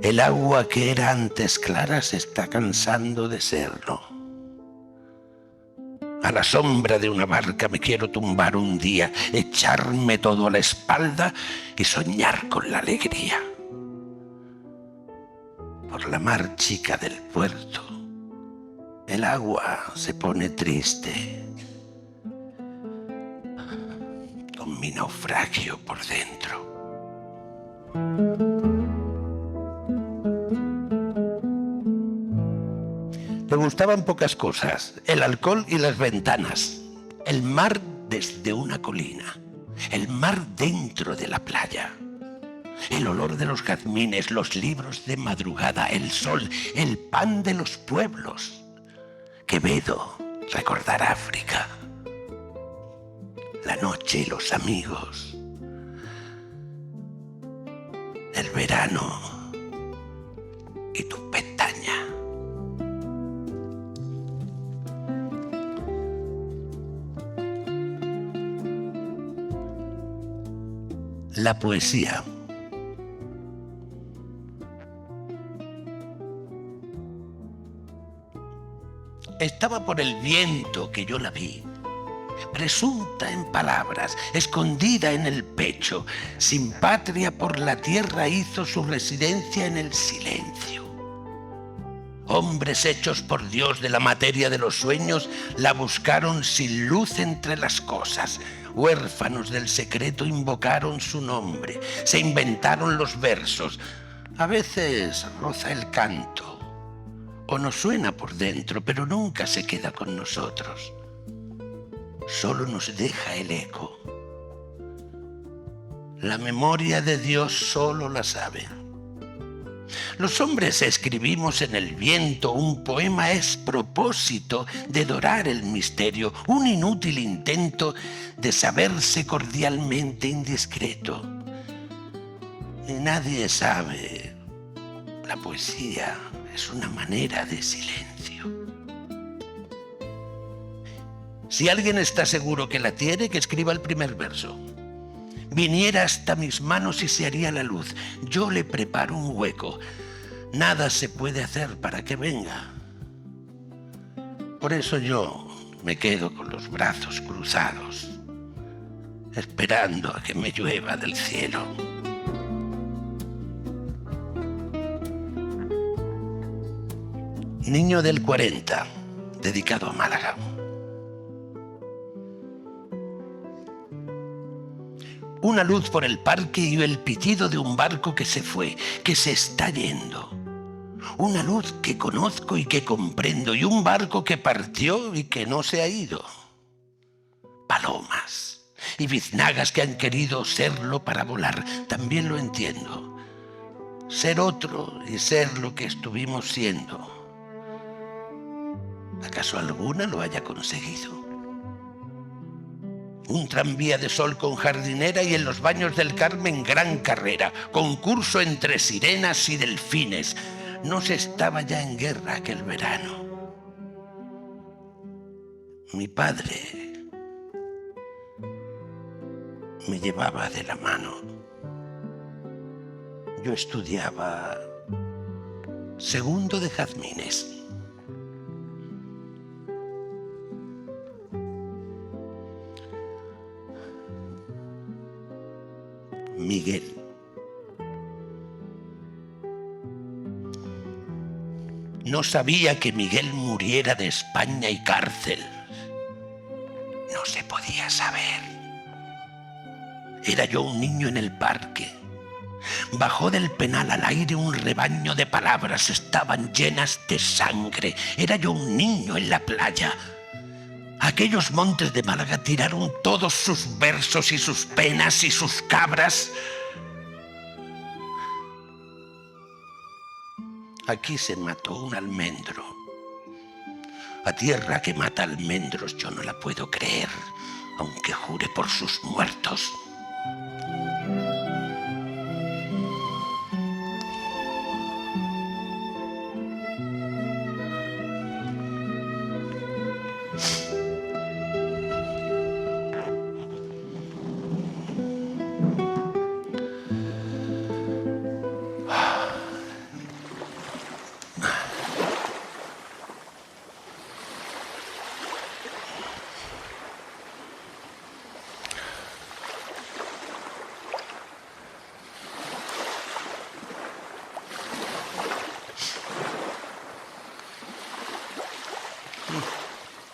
el agua que era antes clara se está cansando de serlo. A la sombra de una barca me quiero tumbar un día, echarme todo a la espalda y soñar con la alegría. Por la mar chica del puerto, el agua se pone triste, con mi naufragio por dentro. Le gustaban pocas cosas, el alcohol y las ventanas, el mar desde una colina, el mar dentro de la playa, el olor de los jazmines, los libros de madrugada, el sol, el pan de los pueblos. Quevedo, recordar África, la noche y los amigos, el verano y tu pestaña. La poesía. Estaba por el viento que yo la vi, presunta en palabras, escondida en el pecho, sin patria por la tierra hizo su residencia en el silencio. Hombres hechos por Dios de la materia de los sueños la buscaron sin luz entre las cosas. Huérfanos del secreto invocaron su nombre, se inventaron los versos. A veces roza el canto, o nos suena por dentro, pero nunca se queda con nosotros. Solo nos deja el eco. La memoria de Dios solo la sabe. Los hombres escribimos en el viento, un poema es propósito de dorar el misterio, un inútil intento de saberse cordialmente indiscreto. Y nadie sabe, la poesía es una manera de silencio. Si alguien está seguro que la tiene, que escriba el primer verso. Viniera hasta mis manos y se haría la luz. Yo le preparo un hueco. Nada se puede hacer para que venga. Por eso yo me quedo con los brazos cruzados, esperando a que me llueva del cielo. Niño del 40, dedicado a Málaga. Una luz por el parque y el pitido de un barco que se fue, que se está yendo. Una luz que conozco y que comprendo, y un barco que partió y que no se ha ido. Palomas y biznagas que han querido serlo para volar, también lo entiendo. Ser otro y ser lo que estuvimos siendo. ¿Acaso alguna lo haya conseguido? Un tranvía de sol con jardinera y en los baños del Carmen gran carrera, concurso entre sirenas y delfines. No se estaba ya en guerra aquel verano. Mi padre me llevaba de la mano. Yo estudiaba segundo de jazmines. Miguel. No sabía que Miguel muriera de España y cárcel. No se podía saber. Era yo un niño en el parque. Bajó del penal al aire un rebaño de palabras, estaban llenas de sangre. Era yo un niño en la playa. Aquellos montes de Málaga tiraron todos sus versos y sus penas y sus cabras. Aquí se mató un almendro. A tierra que mata almendros yo no la puedo creer, aunque jure por sus muertos.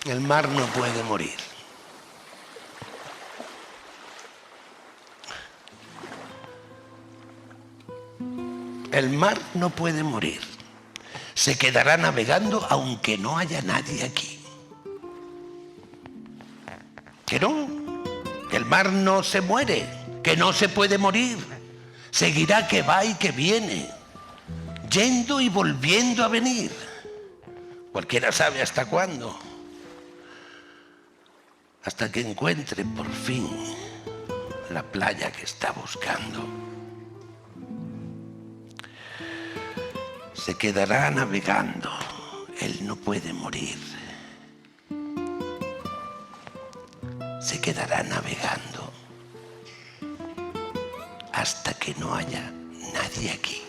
El mar no puede morir. El mar no puede morir. Se quedará navegando aunque no haya nadie aquí. Que no, que el mar no se muere, que no se puede morir. Seguirá que va y que viene, yendo y volviendo a venir. Cualquiera sabe hasta cuándo. Hasta que encuentre por fin la playa que está buscando. Se quedará navegando, él no puede morir. Se quedará navegando hasta que no haya nadie aquí.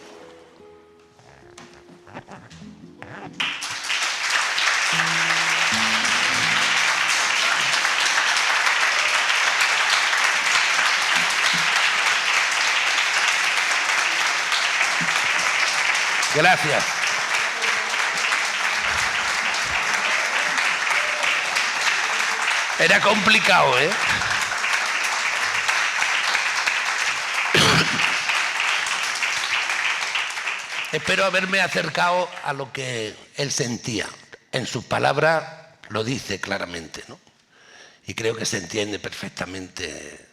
Gracias. Era complicado, ¿eh? Espero haberme acercado a lo que él sentía. En sus palabras lo dice claramente, ¿no? Y creo que se entiende perfectamente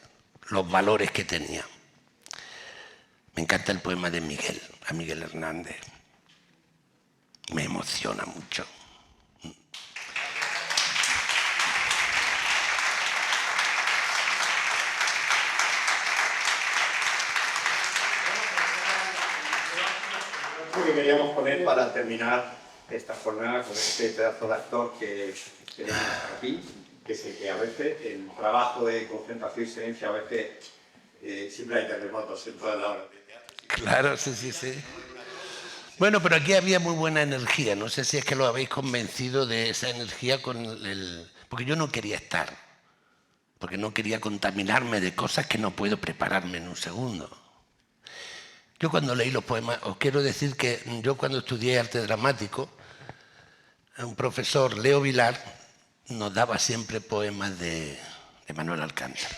los valores que tenía. Me encanta el poema de Miguel, a Miguel Hernández. Me emociona mucho. Que queríamos poner para terminar esta jornada con este pedazo de actor que tenemos aquí, que a veces el trabajo de concentración y silencio a veces siempre hay terremotos en todas las obras de teatro. Claro, sí. Bueno, pero aquí había muy buena energía. No sé si es que lo habéis convencido de esa energía con el... Porque yo no quería estar. Porque no quería contaminarme de cosas que no puedo prepararme en un segundo. Yo cuando leí los poemas, os quiero decir que yo cuando estudié arte dramático, un profesor, Leo Vilar, nos daba siempre poemas de Manuel Alcántara.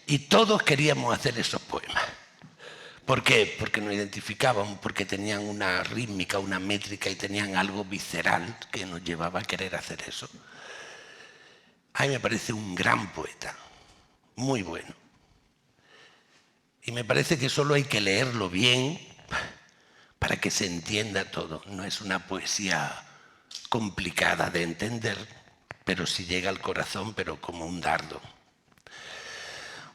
Y todos queríamos hacer esos poemas. ¿Por qué? Porque nos identificaban, porque tenían una rítmica, una métrica y tenían algo visceral que nos llevaba a querer hacer eso. A mí me parece un gran poeta, muy bueno. Y me parece que solo hay que leerlo bien para que se entienda todo. No es una poesía complicada de entender, pero sí llega al corazón, pero como un dardo.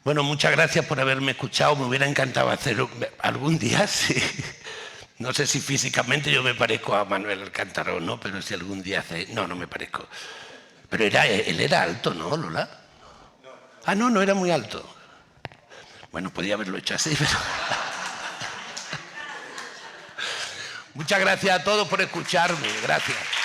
Bueno, muchas gracias por haberme escuchado. Me hubiera encantado hacerlo algún día, sí. No sé si físicamente yo me parezco a Manuel Alcántara o no, pero si algún día hace... No, no me parezco. Pero él era alto, ¿no, Lola? Ah, no era muy alto. Bueno, podía haberlo hecho así, pero... Muchas gracias a todos por escucharme. Gracias.